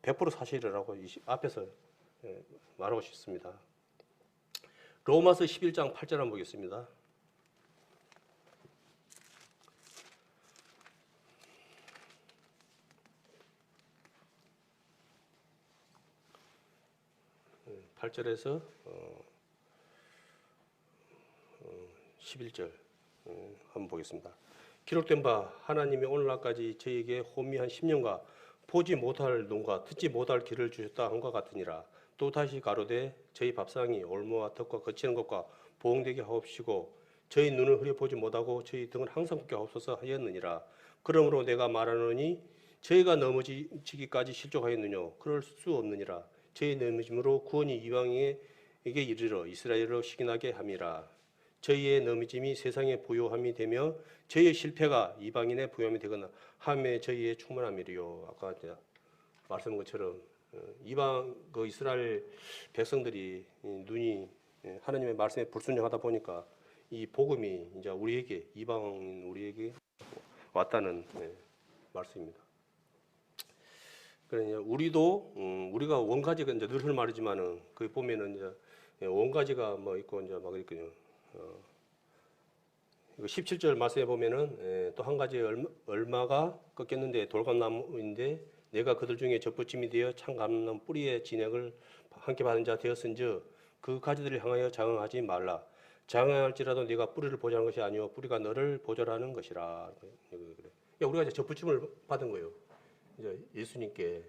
100% 사실이라고 앞에서 말하고 싶습니다. 로마서 11장 8절 한번 보겠습니다. 네, 8절에서 11절 한번 보겠습니다. 기록된 바 하나님이 오늘날까지 저희에게 호미한 10년과 보지 못할 눈과 듣지 못할 귀를 주셨다 함과 같으니라. 또 다시 가로되 저희 밥상이 올무와 덕과 거치는 것과 보응되게 하옵시고 저희 눈을 흐려 보지 못하고 저희 등을 항상 굳게 하옵소서 하였느니라. 그러므로 내가 말하노니 저희가 넘어지기까지 실족하였느뇨 그럴 수 없느니라. 저희 넘어짐으로 구원이 이방에게 이르러 이스라엘로 시기나게 함이라. 저희의 넘어짐이 세상의 부요함이 되며 저희의 실패가 이방인의 부요함이 되거나 함에 저희의 충만함이리요. 아까 말씀한 것처럼 이방 이스라엘 백성들이 눈이 하나님의 말씀에 불순종하다 보니까 이 복음이 이제 우리에게 이방인 우리에게 왔다는 말씀입니다. 그러니까 우리도 우리가 원가지가 이제 늘 말이지만은 그 보면은 이제 원가지가 뭐 있고 이제 막 있거든요. 17절 말씀에 보면은 또 한 가지 얼마가 꺾였는데 돌감나무인데 내가 그들 중에 젖붙임이 되어 참 감람나무 뿌리의 진액을 함께 받은 자 되었은즉 그 가지들을 향하여 장응하지 말라. 장응할지라도 네가 뿌리를 보좌하는 것이 아니요 뿌리가 너를 보좌하는 것이라. 그러니까 우리가 이제 젖붙임을 받은 거예요. 이제 예수님께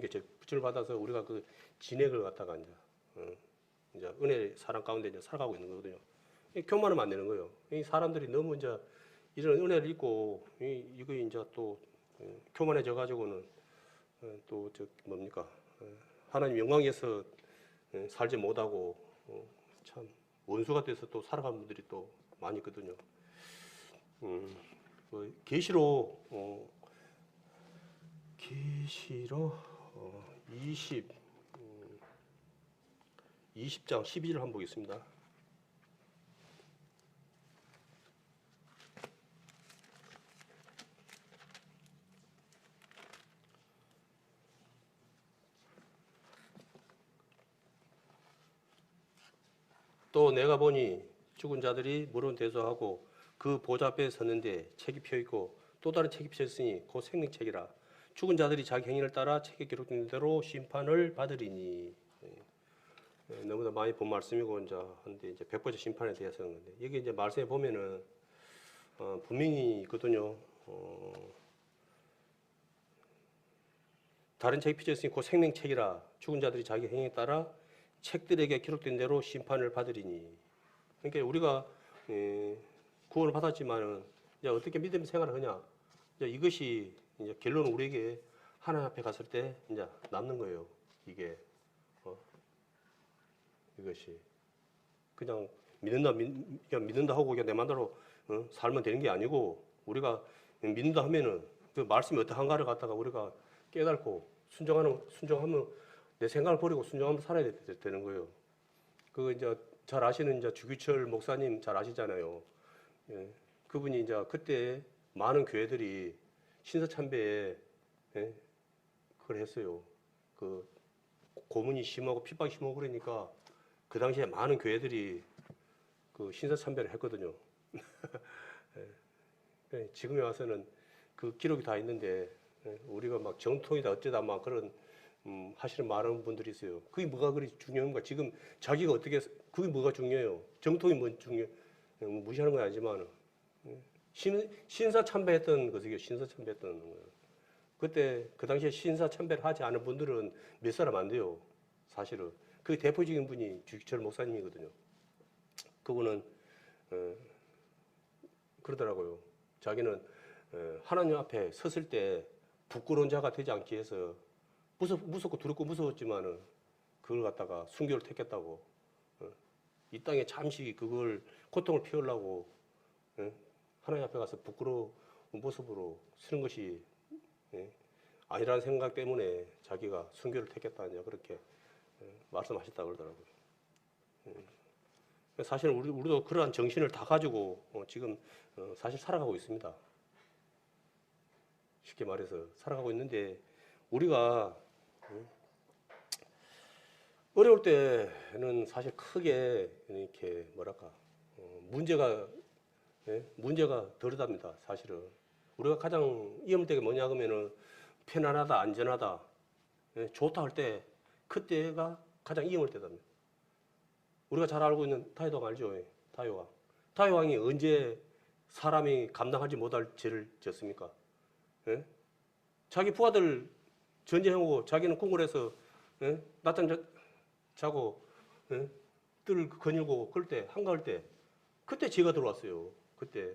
젖붙임을 받아서 우리가 그 진액을 갖다가 이제 은혜 사랑 가운데 이제 살아가고 있는 거거든요. 교만하면 안 되는 거예요. 이 사람들이 너무 이제 이런 은혜를 입고 이거 이제 또 교만해져 가지고는 또 뭡니까 하나님 영광에서 살지 못하고 참 원수가 돼서 또 살아가는 분들이 또 많이 있거든요. 계시로 20장 12절 한번 보겠습니다. 또 내가 보니 죽은 자들이 물은 대소하고 그 보좌 앞에 섰는데 책이 펴 있고 또 다른 책이 펴 있으니 곧 생명책이라. 죽은 자들이 자기 행위를 따라 책에 기록된 대로 심판을 받으리니. 너무나 많이 본 말씀이고 이제 한데 이제 백보자 심판에 대해서는 건데 여기 이제 말씀해 보면은 분명히 있거든요. 다른 책이 피졌으니 곧 생명책이라 죽은 자들이 자기 행위에 따라 책들에게 기록된 대로 심판을 받으리니. 그러니까 우리가 구원을 받았지만은 이제 어떻게 믿음의 생활을 하냐. 이제 이것이 이제 결론은 우리에게 하나님 앞에 갔을 때 이제 남는 거예요. 이게 이것이 그냥 믿는다 하고 그냥 내 마음대로 살면 되는 게 아니고 우리가 믿는다 하면은 그 말씀이 어떠한가를 갖다가 우리가 깨닫고 순종하면 내 생각을 버리고 순종하면 살아야 되는 거예요. 그거 이제 잘 아시는 이제 주기철 목사님 잘 아시잖아요. 예. 그분이 이제 그때 많은 교회들이 신사참배에 그걸 했어요. 그 고문이 심하고 핍박이 심하고 그러니까 그 당시에 많은 교회들이 그 신사참배를 했거든요. 예. 지금에 와서는 그 기록이 다 있는데 우리가 막 정통이다 어쩌다 막 그런 하시는 많은 분들이 있어요. 그게 뭐가 그리 중요한가? 지금 자기가 어떻게 그게 뭐가 중요해요? 정통이 뭐 중요? 무시하는 건 아니지만 신사 참배했던 거죠. 신사 참배했던 거예요. 그때 그 당시에 신사 참배를 하지 않은 분들은 몇 사람 안 돼요. 사실은 그 대표적인 분이 주기철 목사님이거든요. 그분은 그러더라고요. 자기는 하나님 앞에 섰을 때 부끄러운 자가 되지 않기 위해서 무섭고 두렵고 무서웠지만은 그걸 갖다가 순교를 택했다고. 이 땅에 잠시 그걸 고통을 피우려고 하나님 앞에 가서 부끄러운 모습으로 쓰는 것이 아니라는 생각 때문에 자기가 순교를 택했다냐 그렇게 말씀하셨다고 그러더라고요. 사실 우리도 그러한 정신을 다 가지고 지금 사실 살아가고 있습니다. 쉽게 말해서 살아가고 있는데 우리가 어려울 때는 사실 크게 이렇게 뭐랄까 문제가 덜하답니다. 사실은 우리가 가장 위험할 때가 뭐냐 그러면은 편안하다, 안전하다, 좋다 할 때 그때가 가장 위험할 때답니다. 우리가 잘 알고 있는 타이도왕 알죠? 타이왕. 타이왕이 언제 사람이 감당하지 못할 죄를 졌습니까? 예? 자기 부하들 전쟁하고 자기는 궁궐 해서 낮잠 자고 뜰 거닐고 그럴 때 한가할 때 그때 죄가 들어왔어요. 그때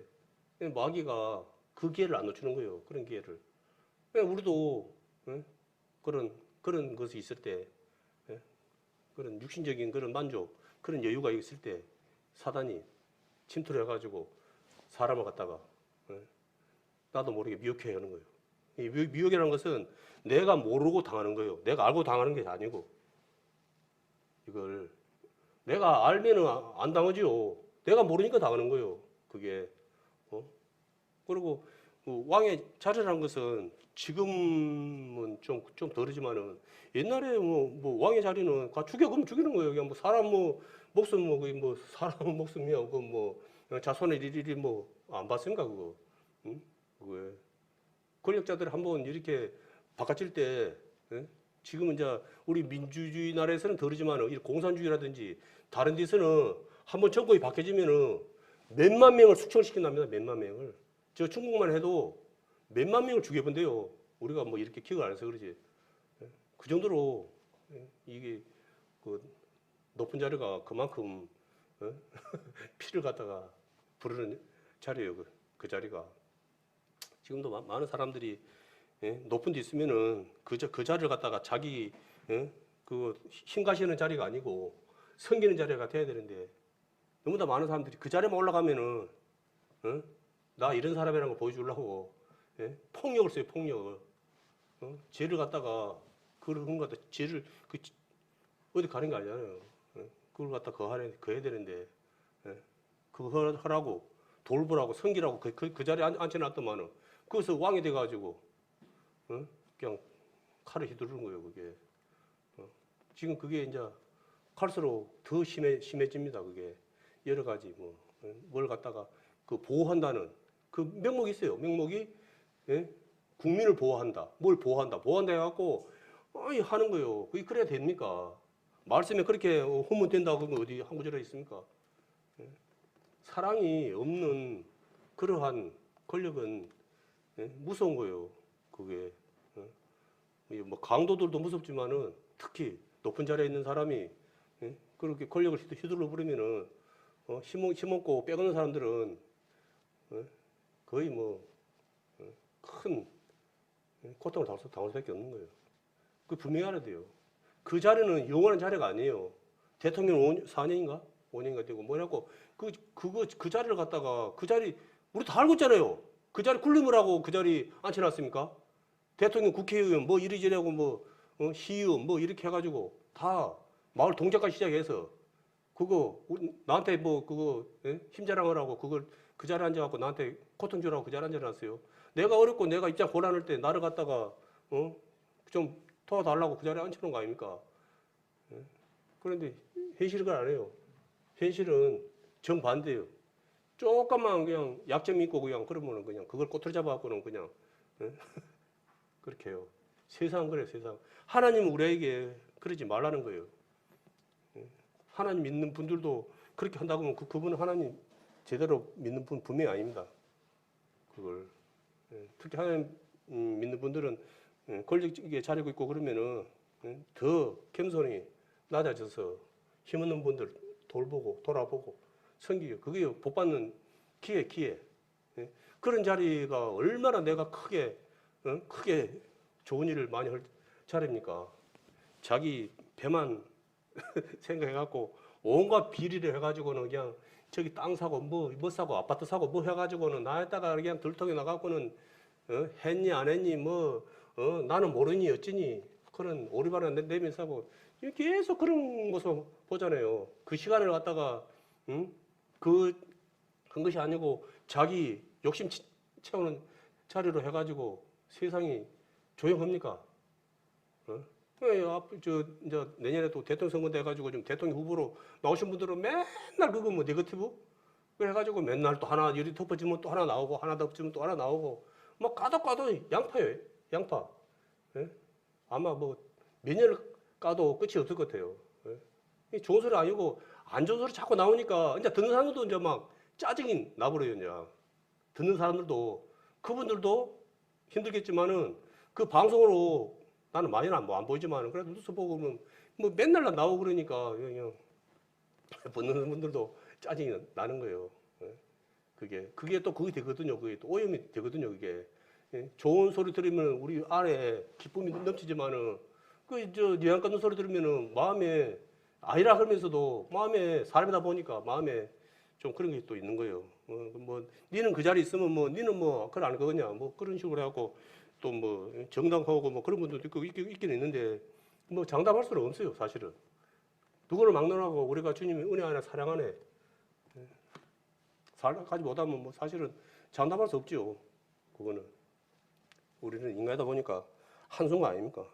마귀가 그 기회를 안 놓치는 거예요. 그런 기회를. 우리도 그런 것이 있을 때 그런 육신적인 그런 만족 그런 여유가 있을 때 사단이 침투를 해가지고 사람을 갖다가 나도 모르게 미혹해 하는 거예요. 이 미혹이라는 것은 내가 모르고 당하는 거예요. 내가 알고 당하는 게 아니고 이걸 내가 알면은 안 당하지요. 내가 모르니까 당하는 거예요. 그게 그리고 왕의 자리라는 것은 지금은 좀 덜하지만은 옛날에 뭐 왕의 자리는 가 죽여그면 죽이는 거예요. 그냥 뭐 사람 목숨 뭐 사람 목숨이야. 뭐 자손의 일일이 뭐 안 봤습니까 그거? 응? 그거에 권력자들 한번 이렇게 바꿔칠 때 지금은 이제 우리 민주주의 나라에서는 덜하지만 이 공산주의라든지 다른 데서는 한번 정권이 바뀌어지면은 몇만 명을 숙청시킨답니다. 몇만 명을. 저 중국만 해도 몇만 명을 죽여본대요. 우리가 뭐 이렇게 기억을 안 해서 그러지. 그 정도로 이게 그 높은 자리가 그만큼 피를 갖다가 부르는 자리예요. 그 자리가. 지금도 많은 사람들이 높은 데 있으면은 그 자리를 갖다가 자기 그 힘가시는 자리가 아니고 섬기는 자리가 돼야 되는데 너무나 많은 사람들이 그 자리만 올라가면은 나 이런 사람이라는 걸 보여주려고 폭력을 써요. 폭력을. 죄를 갖다가 그런 것 같다. 죄를 어디 가는 게 아니잖아요. 그걸 갖다 거해야 되는데 그거 하라고 돌보라고 섬기라고 그 자리에 앉혀놨더만은 거기서 왕이 돼가지고 그냥 칼을 휘두르는 거예요. 그게 지금 그게 이제 갈수록 더 심해집니다. 그게 여러 가지 뭘 갖다가 그 보호한다는 그 명목이 있어요. 명목이 국민을 보호한다. 뭘 보호한다. 보호한다 해갖고 하는 거예요. 그게 그래야 됩니까? 말씀에 그렇게 후문된다고 그러면 어디 한 구절에 있습니까? 예? 사랑이 없는 그러한 권력은 예? 무서운 거예요. 그게 예? 뭐 강도들도 무섭지만은 특히 높은 자리에 있는 사람이 예? 그렇게 권력을 휘둘러 부리면은 힘없고 빼거는 사람들은 예? 거의 뭐 큰 고통을 당할 수밖에 없는 거예요. 그 분명히 알아야 돼요. 그 자리는 영원한 자리가 아니에요. 대통령 4년인가? 5년인가 되고 뭐냐고 그 자리를 갖다가 그 자리 우리 다 알고 있잖아요. 그 자리 굴림을 그 자리 앉혀놨습니까? 대통령 국회의원 뭐 이리저리하고 뭐 시의원 뭐 이렇게 해가지고 다 마을 동작과 시작해서 그거 나한테 뭐 그거 예? 힘자랑하라고 그걸 그 자리에 앉아갖고 나한테 고통 주라고 그 자리에 앉아놨어요. 내가 어렵고 내가 입장 곤란할 때 나를 갖다가 좀 도와달라고 그 자리에 앉혀놓은 거 아닙니까? 예? 그런데 현실은 그걸 안 해요. 현실은 정반대예요. 조금만 그냥 약점 있고 그냥 그러면은 그냥 그걸 꼬투리 잡아갖고는 그냥 예? 그렇게 해요. 세상은 그래요, 세상. 하나님은 우리에게 그러지 말라는 거예요. 예? 하나님 믿는 분들도 그렇게 한다고 하면 그분은 하나님 제대로 믿는 분 분명히 아닙니다. 그걸. 예? 특히 하나님 믿는 분들은 권력에 자리고 있고 그러면은 더 겸손히 낮아져서 힘없는 분들 돌보고 돌아보고 섬기고 그게 복받는 기회. 예? 그런 자리가 얼마나 내가 크게 좋은 일을 많이 할 자리입니까? 자기 배만 생각해갖고 온갖 비리를 해가지고는 그냥 저기 땅 사고 뭐 사고 아파트 사고 뭐 해가지고는 나에다가 그냥 들통에 나가고는 했니 안 했니 뭐 나는 모르니 어찌니 그런 오리발을 내면서 하고 계속 그런 모습 보잖아요. 그 시간을 갖다가 한 것이 아니고 자기 욕심 채우는 자리로 해가지고 세상이 조용합니까? 이제 내년에 또 대통령 선거 돼가지고 좀 대통령 후보로 나오신 분들은 맨날 그거 뭐 네거티브 그래가지고 맨날 또 하나 열이 덮어지면 또 하나 나오고 하나 덮어지면 또 하나 나오고 뭐 까도 양파예요. 양파. 예? 아마 뭐 몇 년을 까도 끝이 없을 것 같아요. 예? 좋은 소리 아니고 안 좋은 소리 자꾸 나오니까 이제 듣는 사람들도 이제 막 짜증이 나버려요. 이제 듣는 사람들도 그분들도 힘들겠지만은 그 방송으로 나는 많이는 뭐 안 보이지만은 그래도 뉴스 보고 보면 뭐 맨날 나오고 그러니까 그냥 듣는 분들도 짜증이 나는 거예요. 예? 그게 또 그게 되거든요. 그게 또 오염이 되거든요. 그게. 예? 좋은 소리 들으면 우리 안에 기쁨이 넘치지만은 뉘앙 끊는 소리 들으면은 마음에 아니라 하면서도 마음에 사람이다 보니까 마음에 좀 그런 게 또 있는 거예요. 뭐 니는 그 자리에 있으면 뭐 니는 뭐 그걸 안 거냐 뭐 그런 식으로 해갖고 또 뭐 정당하고 뭐 그런 분들도 있긴 있는데 뭐 장담할 수는 없어요. 사실은 누구를 막론하고 우리가 주님의 은혜 안에 사랑하네 살아가지 못하면 뭐 사실은 장담할 수 없죠. 그거는 우리는 인간이다 보니까 한순간 아닙니까?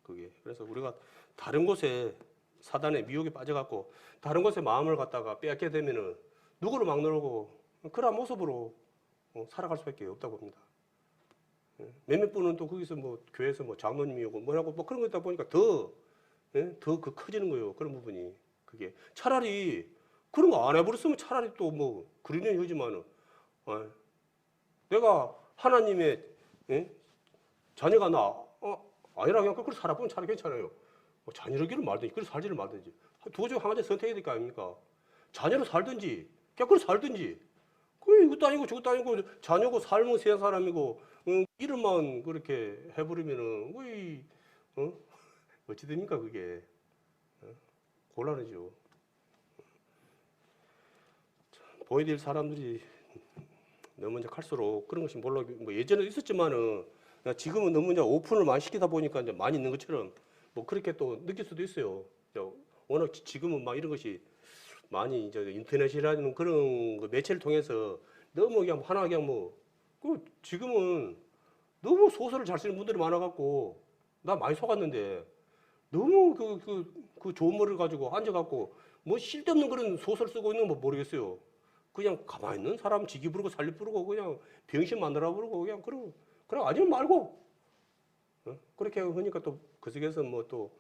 그게 그래서 우리가 다른 곳에 사단의 미혹에 빠져갖고 다른 곳에 마음을 갖다가 빼앗게 되면은 누구를 막론하고 그런 모습으로 살아갈 수밖에 없다고 봅니다. 몇몇 분은 또 거기서 뭐 교회에서 뭐 장로님이 오고 뭐라고 뭐 그런 거 있다 보니까 더 커지는 거예요. 그런 부분이 그게 차라리 그런 거 안 해버렸으면 차라리 또 뭐 그러는 거지만은 내가 하나님의 자녀가 아니라 그냥 그렇게 살아보면 차라리 괜찮아요. 뭐 자녀로기를 말든지 그렇게 살지를 말든지 두 가지 한 가지 선택해야 될 거 아닙니까? 자녀로 살든지 그냥 그렇게 살든지 그 이것도 아니고 저것도 아니고 자녀고 삶은 세 사람이고 이름만 그렇게 해버리면은 거의 어찌 됩니까 그게 곤란하죠. 보여야 될 사람들이 너무 이제 갈수록 그런 것이 몰라 뭐 예전에도 있었지만은 지금은 너무 이제 오픈을 많이 시키다 보니까 이제 많이 있는 것처럼 뭐 그렇게 또 느낄 수도 있어요. 워낙 지금은 막 이런 것이 많이 이제 인터넷이라는 그런 그 매체를 통해서 너무 그냥 하나 그냥 그 지금은 너무 소설을 잘 쓰는 분들이 많아갖고 나 많이 속았는데 너무 그 좋은 머리를 가지고 앉아갖고 뭐 쓸데없는 그런 소설 쓰고 있는 거 모르겠어요. 그냥 가만히 있는 사람 지기 부르고 살리 부르고 그냥 병신 만들어 부르고 그냥 그러고 아니면 말고 그렇게 하니까 또 그 속에서 뭐 또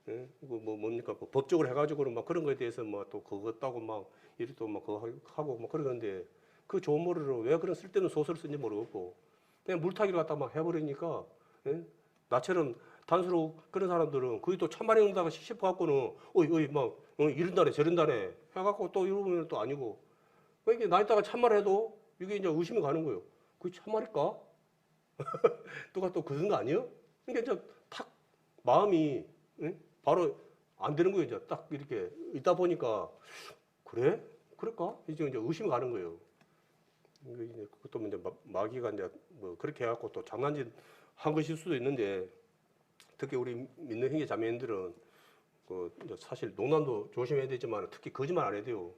예? 이거 뭐 뭡니까? 그 법적으로 해가지고는 막 그런 거에 대해서 뭐 또 그거 따고 막 이리 또막 그거 하고 막 그러는데 그 좋은 머리로 왜 그런 쓸데없는 소설을 쓴지 모르겠고 그냥 물타기를 갖다 막 해버리니까 예? 나처럼 단수로 그런 사람들은 그게 또 찬바람 응다가 싶어갖고는 어이 막 이런다네 저런다네 해갖고 또 이러면 또 아니고 그러니까 나 있다가 참말 해도 이게 이제 의심이 가는 거예요. 그게 참말일까? 누가 또 그런 거 아니에요? 그러니까 이제 탁 마음이 응? 바로 안 되는 거예요. 이제 딱 이렇게 있다 보니까 그래? 그럴까? 이제 의심이 가는 거예요. 이제 그것도 이제 마귀가 이제 뭐 그렇게 해갖고 또 장난짓 한 것일 수도 있는데 특히 우리 믿는 형제 자매님들은 그 이제 사실 농담도 조심해야 되지만 특히 거짓말 안 해야 돼요.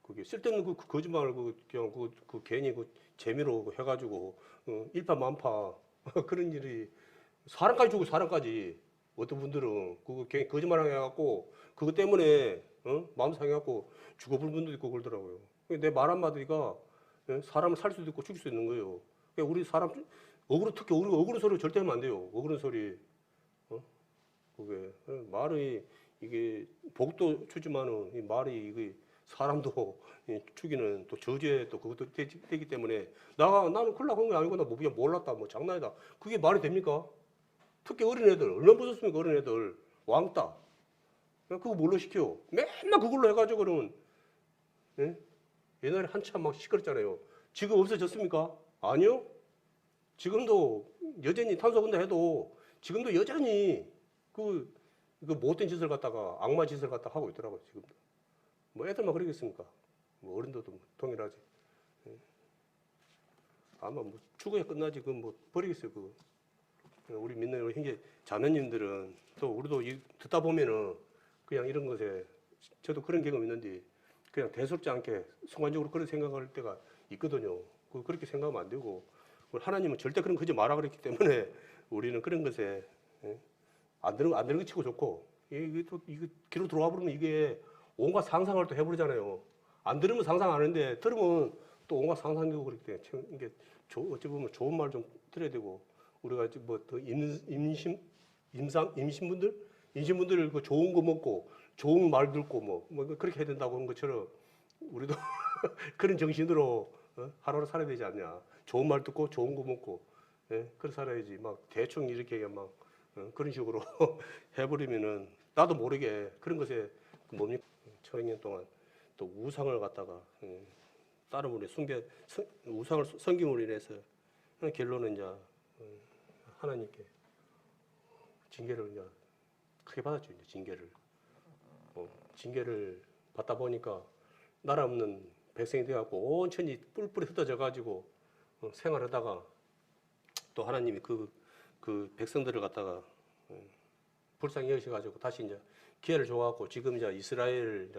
그게 쓸데없는 그 거짓말을 그냥 그 괜히 그 재미로 해가지고 일파만파 그런 일이 사람까지 죽고 사람까지 어떤 분들은 그거 괜히 거짓말 해갖고 그것 때문에 마음 상해갖고 죽어버린 분도 있고 그러더라고요. 내 말 한마디가 사람을 살 수도 있고 죽일 수도 있는 거예요. 그러니까 우리 사람 특히 우리 억울한 소리 절대 하면 안 돼요. 억울한 소리. 그게 말이 이게 복도 주지만은 이 말이 이게 사람도 죽이는 또 저주에 또 그것도 되기 때문에 나는 콜라 그런 게 아니고 나 뭐 그냥 몰랐다 뭐 장난이다 그게 말이 됩니까? 특히 어린애들 얼마나 무섭습니까? 어린애들 왕따 그거 뭘로 시켜? 맨날 그걸로 해가지고 그러면 예? 옛날에 한참 막 시끄럽잖아요. 지금 없어졌습니까? 아니요. 지금도 여전히 탄소분다 해도 지금도 여전히 그 못된 짓을 갖다가 악마 짓을 갖다 하고 있더라고요. 지금도. 뭐 애들만 그러겠습니까? 뭐 어른들도 뭐 동일하지. 예. 아마 뭐 죽어야 끝나지. 그 뭐 버리겠어요. 그거. 우리 믿는 우리 형제 자매님들은 또 우리도 듣다 보면은 그냥 이런 것에 저도 그런 경험 있는데 그냥 대수롭지 않게 순간적으로 그런 생각할 때가 있거든요. 그렇게 생각하면 안 되고 하나님은 절대 그런 거지 마라 그랬기 때문에 우리는 그런 것에 안 되는 거 치고 좋고 이게 또 이거 귀로 들어와 버리면 이게 온갖 상상을 또 해버리잖아요. 안 들으면 상상 안 하는데 들으면 또 온갖 상상되고 그렇기 때문에 이게 어찌 보면 좋은 말 좀 들어야 되고 우리가 뭐더 임신분들 그 좋은 거 먹고 좋은 말 듣고 뭐 그렇게 해야 된다고 하는 것처럼 우리도 그런 정신으로 하루하루 살아야 되지 않냐. 좋은 말 듣고 좋은 거 먹고 그렇게 살아야지 막 대충 이렇게 막 그런 식으로 해버리면은 나도 모르게 그런 것에 뭡니까 1000년 동안 또 우상을 갖다가 다른 분의 우상을 섬김으로 인해서 결론은 이제 하나님께 징계를 이제 크게 받았죠. 이제 징계를 받다 보니까 나라 없는 백성이 되어갖고 온천히 뿔뿔이 흩어져 가지고 생활하다가 또 하나님이 그 백성들을 갖다가 불쌍히 여기셔가지고 다시 이제 기회를 줘갖고 지금 이제 이스라엘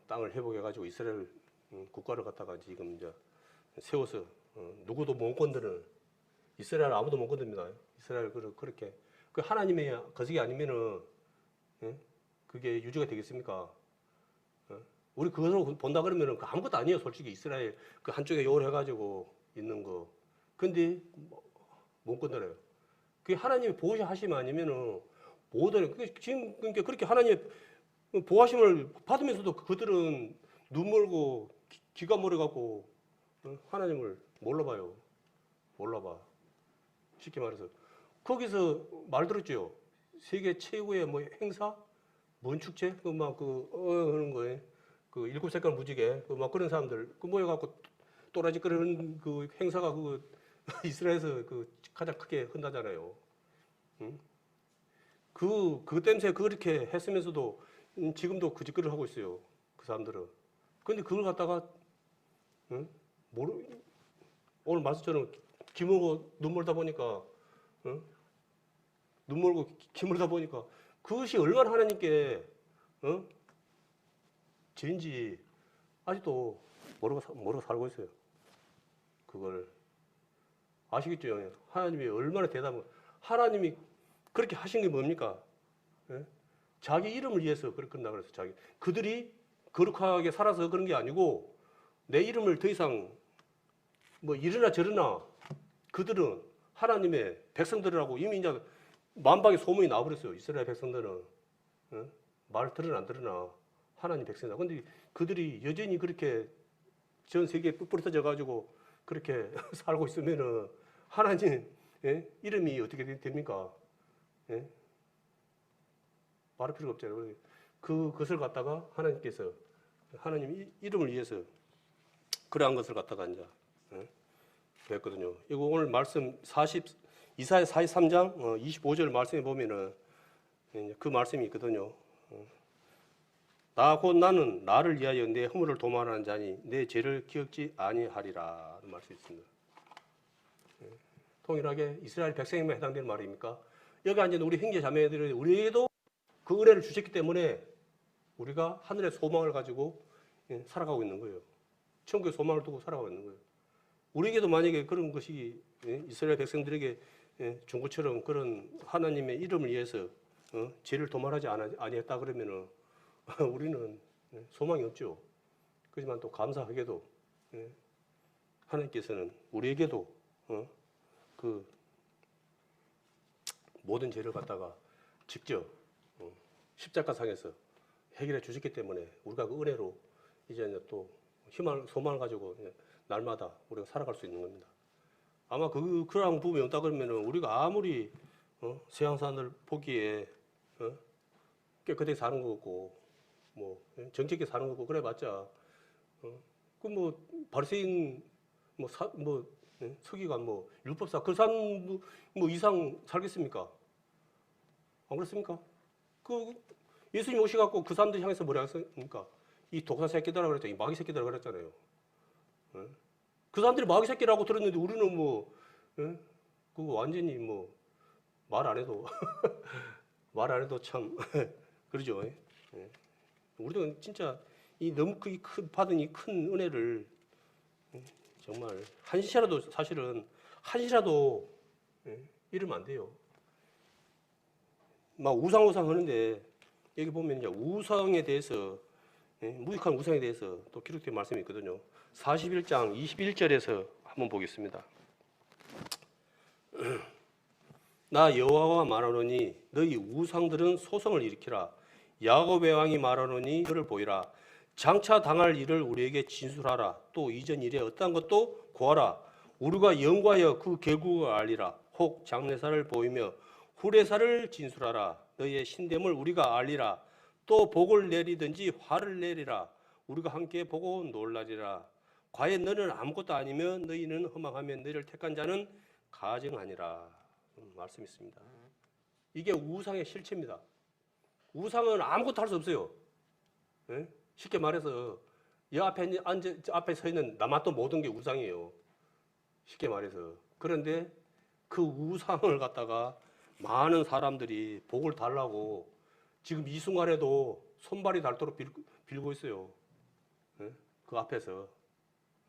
땅을 회복해가지고 이스라엘 국가를 갖다가 지금 이제 세워서 누구도 못 건드는 이스라엘 아무도 못 건듭니다. 이스라엘 그렇게 그 하나님의 거석이 아니면은 그게 유지가 되겠습니까? 우리 그것으로 본다 그러면은 아무것도 아니에요. 솔직히 이스라엘 그 한쪽에 요월해가지고 있는 거. 근데 못 건드려요. 그게 하나님이 보호하시면 아니면은 못하는. 지금 그러니까 그렇게 하나님의 보호하심을 받으면서도 그들은 눈 멀고 귀가 멀어갖고 하나님을 몰라봐요. 몰라봐. 쉽게 말해서 거기서 말 들었죠. 세계 최고의 뭐 행사, 문축제, 하는 거에 그 7색깔 무지개, 막 그런 사람들 그 모여갖고 또라지 끄는 그 행사가 그 이스라엘에서 그 가장 크게 한다잖아요. 응? 그 땜새 그렇게 했으면서도 지금도 그 짓거리를 하고 있어요. 그 사람들은. 근데 그걸 갖다가 오늘 말씀처럼 기물고 눈물다 보니까 눈물고 기물다 보니까 그것이 얼마나 하나님께 죄인지 아직도 모르고 살고 있어요. 그걸 아시겠죠? 하나님이 얼마나 대단한 하나님이 그렇게 하신 게 뭡니까? 자기 이름을 위해서 그렇게 한다 그래서 그들이 거룩하게 살아서 그런 게 아니고 내 이름을 더 이상 뭐 이러나 저러나 그들은 하나님의 백성들이라고 이미 이제 만방의 소문이 나와버렸어요. 이스라엘 백성들은 어? 말 들으나 안 들으나 하나님 백성이다. 근데 그들이 여전히 그렇게 전 세계에 뿌뿌러져 가지고 그렇게 살고 있으면은 하나님 예? 이름이 어떻게 됩니까? 예? 말할 필요가 없잖아요. 그것을 갖다가 하나님께서 하나님 이름을 위해서 그러한 것을 갖다가 이제 그랬거든요. 이거 오늘 말씀 이사야 43장 25절 말씀에 보면은 그 말씀이 있거든요. 나 곧 나는 나를 위하여 내 허물을 도말하는 자니 내 죄를 기억지 아니하리라 말씀이 있습니다. 통일하게 이스라엘 백성에만 해당되는 말입니까? 여기 앉은 우리 형제 자매들이 우리에게도 그 은혜를 주셨기 때문에 우리가 하늘의 소망을 가지고 살아가고 있는 거예요. 천국의 소망을 두고 살아가고 있는 거예요. 우리에게도 만약에 그런 것이 이스라엘 백성들에게 준 것처럼 그런 하나님의 이름을 위해서 죄를 도말하지 아니했다 그러면은 우리는 소망이 없죠. 그렇지만 또 감사하게도 하나님께서는 우리에게도 그 모든 죄를 갖다가 직접 십자가상에서 해결해 주셨기 때문에 우리가 그 은혜로 이제 또 소망을 가지고 날마다 우리가 살아갈 수 있는 겁니다. 아마 그런 부분이 없다 그러면은 우리가 아무리 세상산을 보기에 깨끗하게 사는 거고 뭐 정직하게 사는 거고 그래봤자 그 뭐 바리새인 서기관 율법사 그 사람 뭐 이상 살겠습니까? 안 그렇습니까? 그 예수님 오셔갖고 그 사람들 향해서 뭐라 했습니까? 이 독사 새끼들아 그랬잖아요. 이 마귀 새끼들아 그랬잖아요. 그 사람들이 마귀 새끼라고 들었는데 우리는 그거 완전히 말 안 해도 말 안 해도 참 그러죠. 우리도 진짜 너무 받은 이 큰 은혜를 정말 사실은 한시라도 잃으면 안 돼요. 막 우상 하는데 여기 보면 이제 우상에 대해서 무익한 우상에 대해서 또 기록된 말씀이 있거든요. 41장 21절에서 한번 보겠습니다. 나 여호와가 말하노니 너희 우상들은 소송을 일으키라. 야곱의 왕이 말하노니 그를 보이라. 장차 당할 일을 우리에게 진술하라. 또 이전 일에 어떠한 것도 고하라. 우리가 연구하여 그 결국을 알리라. 혹 장래사를 보이며 후래사를 진술하라. 너희의 신됨을 우리가 알리라. 또 복을 내리든지 화를 내리라. 우리가 함께 보고 놀라리라. 과연 너는 아무것도 아니면 너희는 허망하며 너희를 택한 자는 가증하니라. 말씀이 있습니다. 이게 우상의 실체입니다. 우상은 아무것도 할 수 없어요. 네? 쉽게 말해서 앞에 서 있는 남았던 모든 게 우상이에요. 쉽게 말해서. 그런데 그 우상을 갖다가 많은 사람들이 복을 달라고 지금 이 순간에도 손발이 닳도록 빌고 있어요. 네? 그 앞에서.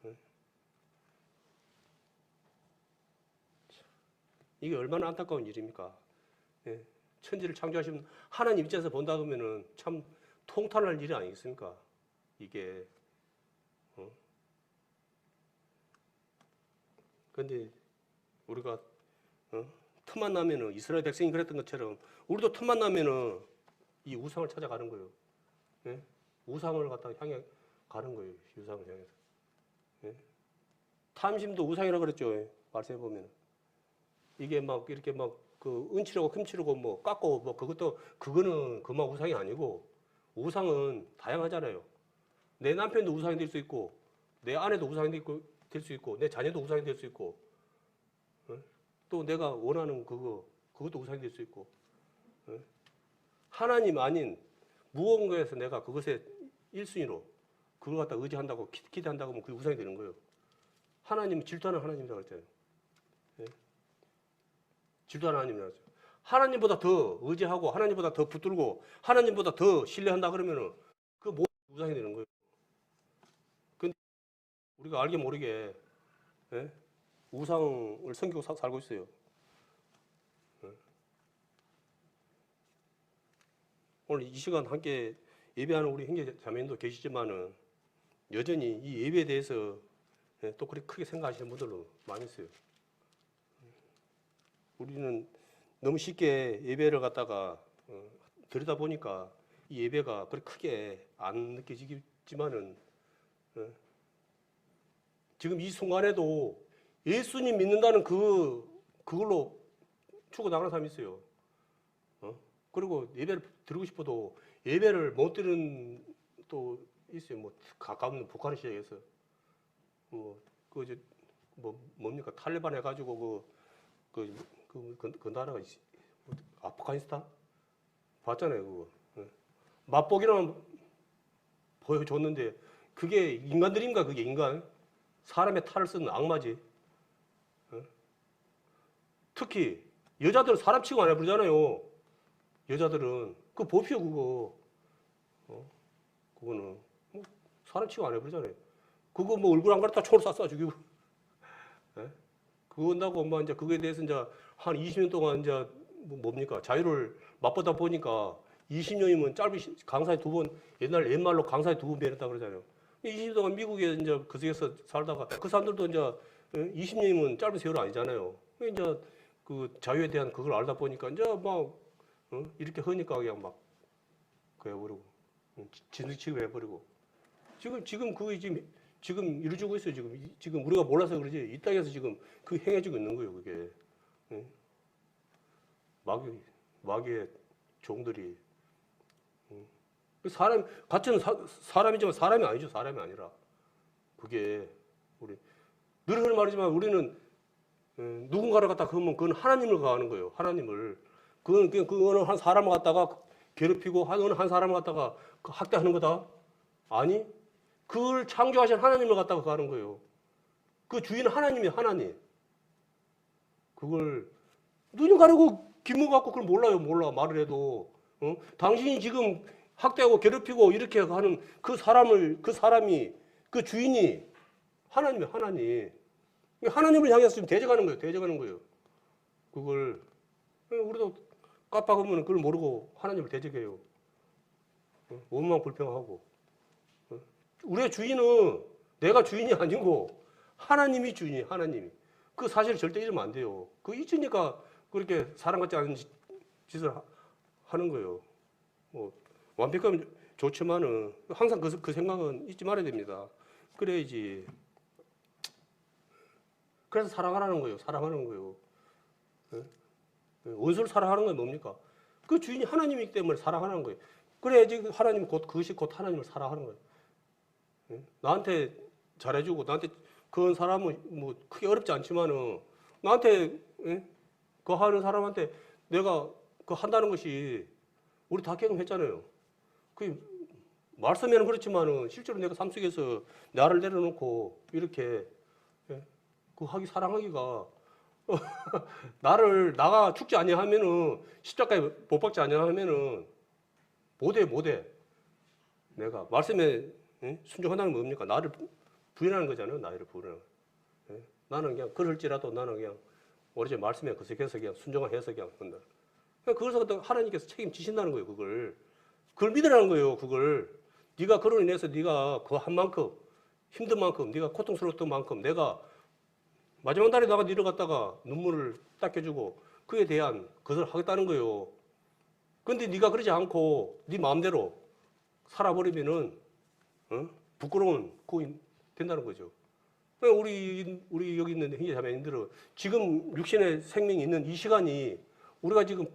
네? 이게 얼마나 안타까운 일입니까? 네? 천지를 창조하신 하나님 입장에서 본다 그러면은 참 통탄할 일이 아니겠습니까? 이게. 그런데 우리가 틈만 나면은 이스라엘 백성이 그랬던 것처럼 우리도 틈만 나면은 이 우상을 찾아가는 거예요. 예? 우상을 갖다가 향해 가는 거예요. 우상을 향해서. 예? 탐심도 우상이라고 그랬죠. 예? 말씀해 보면 이게 막 이렇게 막 그 은치르고 금치르고 뭐 깎고 뭐 그거는 그만 우상이 아니고 우상은 다양하잖아요. 내 남편도 우상이 될 수 있고 내 아내도 우상이 될 수 있고 내 자녀도 우상이 될 수 있고 또 내가 원하는 그것도 우상이 될 수 있고 하나님 아닌 무언가에서 내가 그것에 1순위로 그걸 갖다 의지한다고 기대한다고 하면 그게 우상이 되는 거예요. 하나님은 질투하는 하나님이라고 했잖아요. 예? 질투하는 하나님이라고 했죠. 하나님보다 더 의지하고 하나님보다 더 붙들고 하나님보다 더 신뢰한다 그러면은 그 모든 우상이 되는 거예요. 근데 우리가 알게 모르게 우상을 섬기고 살고 있어요. 오늘 이 시간 함께 예배하는 우리 형제 자매님도 계시지만은 여전히 이 예배에 대해서 또 그렇게 크게 생각하시는 분들도 많이 있어요. 우리는 너무 쉽게 예배를 갖다가 들여다 보니까 이 예배가 그렇게 크게 안 느껴지지만은 지금 이 순간에도 예수님 믿는다는 그걸로 죽어 나가는 사람이 있어요. 그리고 예배를 드리고 싶어도 예배를 못 드리는 또 있어요. 뭐 가까운 북한을 시작해서 뭡니까 탈레반 해가지고 그 나라가 아프가니스탄 봤잖아요. 그거 맛보기로는 보여줬는데 그게 인간들인가? 그게 인간? 사람의 탈을 쓰는 악마지. 특히 여자들은 사람 취급 안 해버리잖아요. 여자들은 그 보피요 그거. 그거는 뭐 사람 취급 안 해버리잖아요. 그거 뭐 얼굴 안 가렸다 총으로 쏴 죽이고. 그거 한다고 뭐 이제 그거에 대해서 이제 한 20년 동안 이제 뭡니까 자유를 맛보다 보니까 20년이면 짧은 강사에 2번 옛말로 강사에 2번 배웠다 그러잖아요. 20년 동안 미국에 이제 그 속에서 살다가 그 사람들도 이제 20년이면 짧은 세월 아니잖아요. 이제 그 자유에 대한 그걸 알다 보니까 이제 막 이렇게 하니까 그냥 막 그래버리고 진득 취급해버리고 지금 그게 지금 이루어지고 있어요. 지금 우리가 몰라서 그러지 이 땅에서 지금 그 행해지고 있는 거예요. 그게 마귀의 종들이 사람 같은 사람이지만 사람이 아니죠. 사람이 아니라 그게 우리 늘 하는 말이지만 우리는 누군가를 갖다 그러면 그건 하나님을 가하는 거예요. 하나님을 그거는 한 사람을 갖다가 괴롭히고 어느 한 사람을 갖다가 학대하는 거다. 아니 그걸 창조하신 하나님을 갖다가 가는 거예요. 그 주인은 하나님이에요. 하나님. 그걸 눈이 가리고 기문 갖고 그걸 몰라 말을 해도 당신이 지금 학대하고 괴롭히고 이렇게 하는 그 사람이 그 주인이 하나님이에요. 하나님을 향해서 지금 대적하는 거예요. 그걸 우리도 깜빡하면 그걸 모르고 하나님을 대적해요. 원망 불평하고 우리의 주인은 내가 주인이 아니고 하나님이 주인이에요. 하나님이. 그 사실을 절대 잊으면 안 돼요. 그 잊으니까 그렇게 사람 같지 않은 짓을 하는 거예요. 뭐 완벽하면 좋지만은 항상 그 생각은 잊지 말아야 됩니다. 그래야지. 그래서 사랑하라는 거예요. 사랑하는 거예요. 원수를 사랑하는 건 뭡니까? 그 주인이 하나님이기 때문에 사랑하는 거예요. 그래야지 하나님 그것이 곧 하나님을 사랑하는 거예요. 나한테 잘해주고 나한테 그런 사람은 뭐 크게 어렵지 않지만은 나한테 그 하는 사람한테 내가 그 한다는 것이 우리 다 경험했잖아요. 그 말씀에는 그렇지만은 실제로 내가 삶 속에서 나를 내려놓고 이렇게 그 사랑하기가 나가 죽지 아니하면은 십자가에 못 박지 아니하면은 못해. 내가 말씀에 순종한다는 건 뭡니까? 나를 부인하는 거잖아요. 나를 부인하는. 나는 그냥 그럴지라도 나는 그냥 오로지 말씀에 거듭해서 그냥 순종해서 그냥 한다. 그걸 갖다 하나님께서 책임지신다는 거예요. 그걸 믿으라는 거예요. 그걸 네가 그로 인해서 네가 그 한 만큼 힘든 만큼 네가 고통스러웠던 만큼 내가 마지막 날에 나가 니를 갖다가 눈물을 닦여주고 그에 대한 것을 하겠다는 거예요. 그런데 네가 그러지 않고 네 마음대로 살아버리면은 부끄러운 고인 된다는 거죠. 우리 여기 있는 형제자매님들은 지금 육신의 생명이 있는 이 시간이 우리가 지금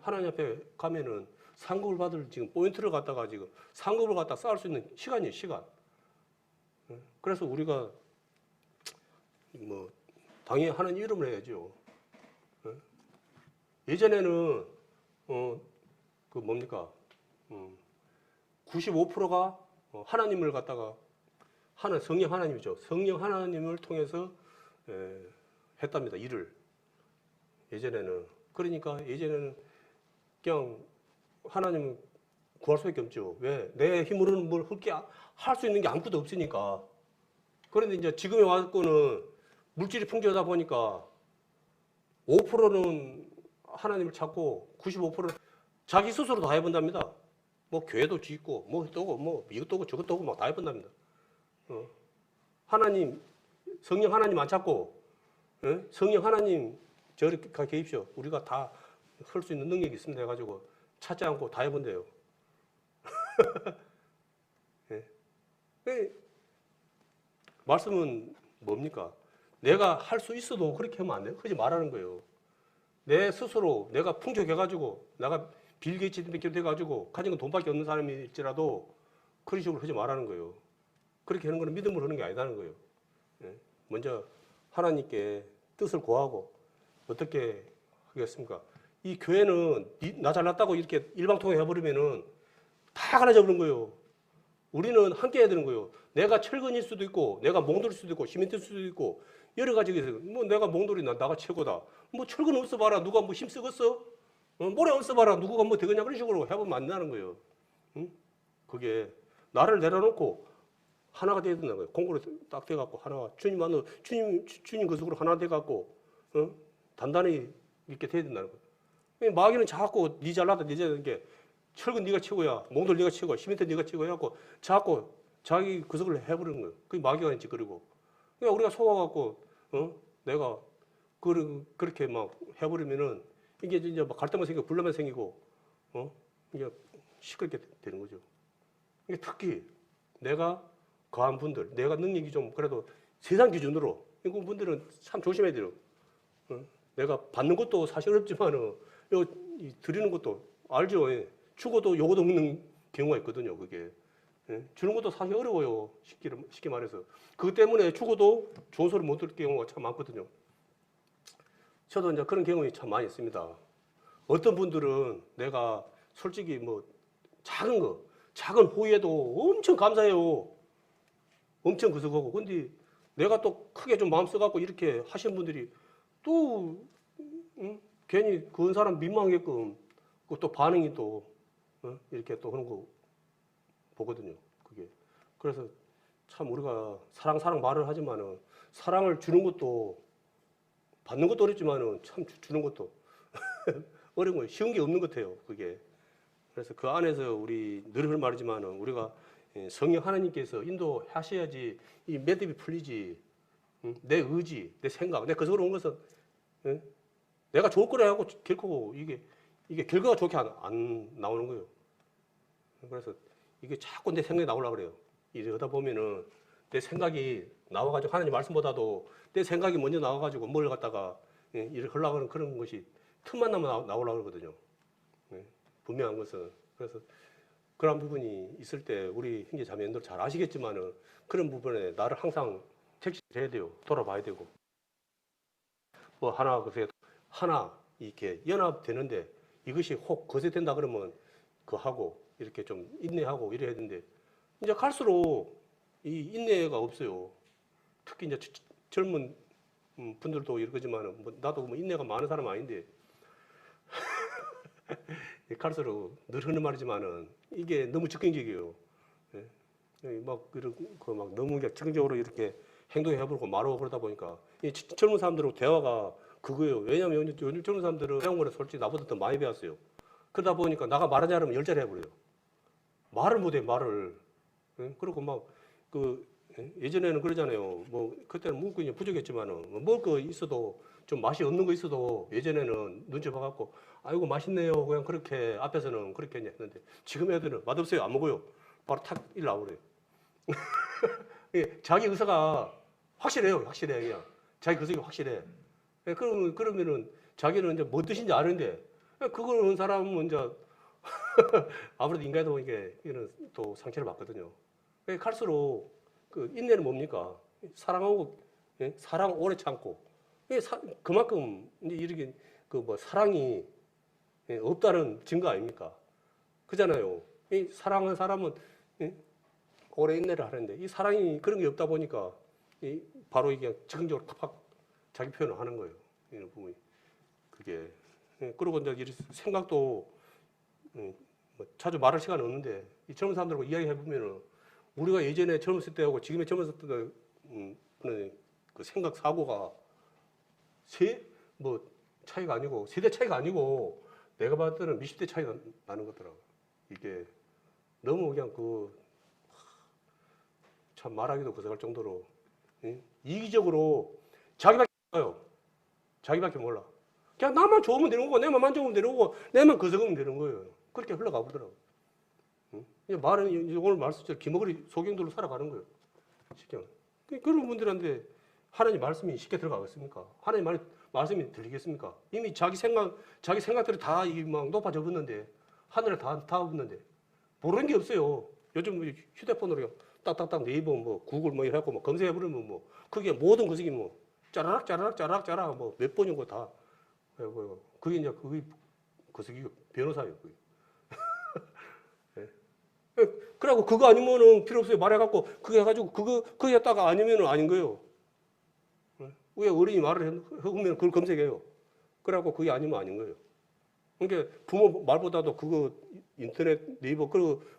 하나님 앞에 가면은 상급을 받을 지금 포인트를 갖다가 지금 상급을 갖다 쌓을 수 있는 시간이에요. 시간. 그래서 우리가 뭐 당연히 하나님 이름을 해야죠. 예전에는 그 뭡니까 95%가 하나님을 갖다가 성령 하나님이죠. 성령 하나님을 통해서 했답니다. 일을 예전에는. 그러니까 예전에는 그냥 하나님 구할 수밖에 없죠. 왜? 내 힘으로는 뭘 흙게 할 수 있는 게 아무것도 없으니까. 그런데 이제 지금에 와서는 물질이 풍족하다 보니까 5%는 하나님을 찾고 95%는 자기 스스로 다 해본답니다. 뭐 교회도 짓고 뭐 또고 뭐 이것도 오고 저것도 오고 막 다 해본답니다. 하나님 성령 하나님 안 찾고 성령 하나님 저렇게 계십시오. 우리가 다 할 수 있는 능력이 있습니다 해가지고 찾지 않고 다 해본대요. 예. 말씀은 뭡니까? 내가 할 수 있어도 그렇게 하면 안 돼요. 그러지 말라는 거예요. 내 스스로 내가 풍족해가지고 내가 빌 게이츠밖에 돼가지고 가진 건 돈밖에 없는 사람일지라도 그런 식으로 하지 말라는 거예요. 그렇게 하는 거는 믿음으로 하는 게 아니다는 거예요. 예. 먼저 하나님께 뜻을 구하고 어떻게 하겠습니까? 이 교회는 나 잘났다고 이렇게 일방통행 해버리면은 다 갈라져 버리는 거예요. 우리는 함께 해야 되는 거예요. 내가 철근일 수도 있고, 내가 몽돌일 수도 있고, 시멘트일 수도 있고, 여러 가지가 있어요. 뭐 내가 몽돌이 나가 최고다. 뭐 철근 없어봐라. 누가 뭐 힘 쓰겠어? 모래 없어봐라. 누구가 뭐 되겠냐. 그런 식으로 해보면 안 되는 거예요. 응? 그게 나를 내려놓고 하나가 돼야 된다는 거예요. 공고로 딱 돼갖고 하나가 주님 만나 주님 그 속으로 하나 돼갖고 단단히 이렇게 돼야 된다는 거예요. 마귀는 자꾸 니 잘나다 니 잘나는 게 철근 네가 최고야, 몽돌 네가 최고야, 시멘트 네가 최고야 하고 자꾸 자기 그 속을 해버리는 거예요. 그게 마귀가 짓거리고. 그러니까 우리가 속아갖고 내가 그렇게 막 해버리면은 이게 이제 막 갈등만 생기고 불만만 생기고 이게 시끄럽게 되는 거죠. 이게 특히 내가 거한 분들, 내가 능력이 좀 그래도 세상 기준으로 이런 분들은 참 조심해야 돼요. 내가 받는 것도 사실 어렵지만은 드리는 것도 알죠. 예. 주고도 요거도 없는 경우가 있거든요. 그게 주는 것도 사실 어려워요. 쉽게 말해서 그것 때문에 주고도 좋은 소리 못 들을 경우가 참 많거든요. 저도 이제 그런 경험이 참 많이 있습니다. 어떤 분들은 내가 솔직히 뭐 작은 호의에도 엄청 감사해요. 엄청 그서거고. 근데 내가 또 크게 좀 마음 써갖고 이렇게 하시는 분들이 또 괜히 그런 사람 민망하게끔 또 반응이 또 이렇게 또 하는 거 보거든요. 그게. 그래서 참 우리가 사랑 말을 하지만은 사랑을 주는 것도 받는 것도 어렵지만은 참 주는 것도 어려운 거예요. 쉬운 게 없는 것 같아요. 그게. 그래서 그 안에서 우리 늘 말이지만은 우리가 성령 하나님께서 인도하셔야지 이 매듭이 풀리지. 내 의지, 내 생각, 내 그 속으로 온 것은 내가 좋을 거라 하고 결코 이게 결과가 좋게 안 나오는 거예요. 그래서 이게 자꾸 내 생각이 나오려고 그래요. 이러다 보면은 내 생각이 나와가지고 하나님 말씀보다도 내 생각이 먼저 나와가지고 뭘 갖다가 일을 하려고 하는 그런 것이 틈만 나면 나오려고 그러거든요. 분명한 것은. 그래서 그런 부분이 있을 때 우리 형제 자매님들 잘 아시겠지만은 그런 부분에 나를 항상 택시해야 돼요. 돌아봐야 되고. 뭐 하나 이렇게 연합되는데 이것이 혹 거세된다 그러면 하고 이렇게 좀 인내하고 이래야 되는데 이제 갈수록 이 인내가 없어요. 특히 이제 젊은 분들도 이러지만은 뭐 나도 뭐 인내가 많은 사람 아닌데 갈수록 늘 하는 말이지만은 이게 너무 즉흥적이에요. 막 너무 즉흥적으로 이렇게 행동해버리고 말하고 그러다 보니까 이 젊은 사람들하고 대화가 그거예요. 왜냐하면 요즘 젊은 사람들은 배운 거는 솔직히 나보다 더 많이 배웠어요. 그러다 보니까 나가 말하자 하면 열자리 해버려요. 말을 못해 말을. 그리고 예전에는 그러잖아요. 뭐 그때는 문구이 부족했지만은 먹을 거 있어도 좀 맛이 없는 거 있어도 예전에는 눈치 봐갖고 아이고 맛있네요. 그냥 그렇게 앞에서는 그렇게 했는데 지금 애들은 맛없어요. 안 먹어요. 바로 탁 일 나오래요. 자기 의사가 확실해요. 확실해 그냥. 자기 의사가 확실해. 그러면은 자기는 이제 뭐 뜻인지 아는데 그걸 한 사람은 이제 아무래도 인간이다 보니까 이는 또 상처를 받거든요. 갈수록 그 인내는 뭡니까? 사랑하고 사랑 오래 참고 그만큼 이제 이렇게 사랑이 없다는 증거 아닙니까? 그잖아요. 이 사랑하는 사람은 오래 인내를 하는데 이 사랑이 그런 게 없다 보니까 바로 이게 즉흥적으로 팍팍 자기 표현을 하는 거예요. 이런 부분이 그게 그리고 이제 생각도 자주 말할 시간은 없는데 이 젊은 사람들하고 이야기해 보면은 우리가 예전에 젊었을 때하고 지금의 젊었을 때 그 생각 사고가 차이가 아니고 세대 차이가 아니고 내가 봤을 때는 몇십 대 차이가 나는 거더라고. 이게 너무 그냥 참 말하기도 거슬릴 정도로 이기적으로 자기밖에 몰라요. 자기밖에 몰라. 그냥 나만 좋으면 되는 거고 내만 만족하면 되는 거고 내만 거슬리면 되는 거예요. 그렇게 흘러가 보더라고. 응? 말은 이제 오늘 말씀처럼 기머거리 소경들로 살아가는 거예요. 쉽게 말하면. 그런 분들한테 하나님 말씀이 쉽게 들어가겠습니까? 하나님 말씀이 들리겠습니까? 이미 자기 생각들이 다 막 높아져 붙는데, 하늘에 다 붙는데, 모르는 게 없어요. 요즘 뭐 휴대폰으로 딱딱딱 네이버 뭐 구글 뭐 이래갖고 뭐 검색해버리면 뭐, 그게 모든 것이 뭐, 짜라락 뭐 몇 번이고 다. 그게 이제 그게 변호사예요. 그게. 그래갖고 그거 아니면은 필요 없어요. 말해갖고 그게 해가지고 그거 했다가 아니면은 아닌 거예요. 왜 어린이 말을 하면 그걸 검색해요. 그래갖고 그게 아니면 아닌 거예요. 그러니까 부모 말보다도 그거 인터넷 네이버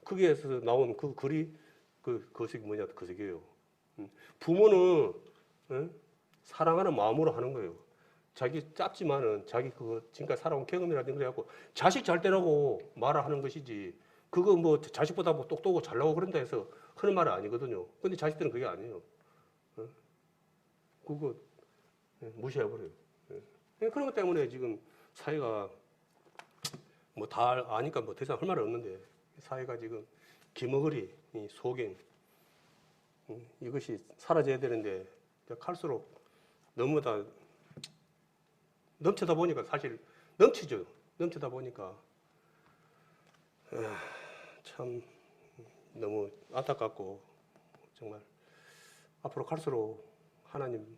거기에서 나온 그 글이 그것이 뭐냐 그것이에요. 부모는 사랑하는 마음으로 하는 거예요. 자기 짧지만은 자기 그거 지금까지 살아온 경험이라든가 그래갖고 자식 잘 되라고 말을 하는 것이지. 그거 뭐 자식보다 뭐 똑똑하고 잘나고 그런다 해서 하는 말은 아니거든요. 근데 자식들은 그게 아니에요. 그거 무시해버려요. 그런 것 때문에 지금 사회가 뭐 다 아니까 뭐 더 이상 할 말은 없는데 사회가 지금 기머거리, 소갱 이것이 사라져야 되는데 갈수록 너무 다 넘치다 보니까 사실 넘치죠. 넘치다 보니까 참 너무 안타깝고 정말 앞으로 갈수록 하나님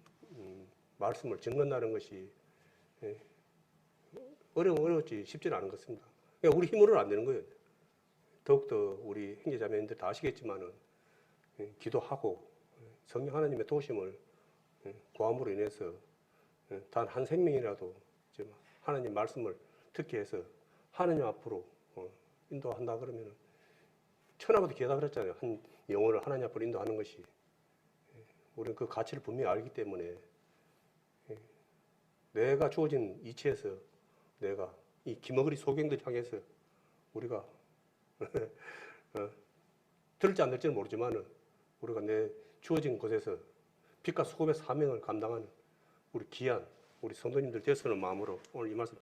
말씀을 증거한다는 것이 어려웠지 쉽지는 않은 것 같습니다. 그러니까 우리 힘으로는 안 되는 거예요. 더욱더 우리 형제자매님들 다 아시겠지만은 기도하고 성령 하나님의 도우심을 구함으로 인해서 단 한 생명이라도 하나님 말씀을 듣게 해서 하나님 앞으로 인도한다 그러면은 천하보다 귀하다 그랬잖아요. 한 영혼을 하나님 앞으로 인도하는 것이 우리는 그 가치를 분명히 알기 때문에 내가 주어진 이치에서 내가 이 기머거리 소경들 향해서 우리가 들을지 안 들지는 모르지만은 우리가 내 주어진 곳에서 빛과 소금의 사명을 감당하는 우리 귀한 우리 성도님들 되었으는 마음으로 오늘 이 말씀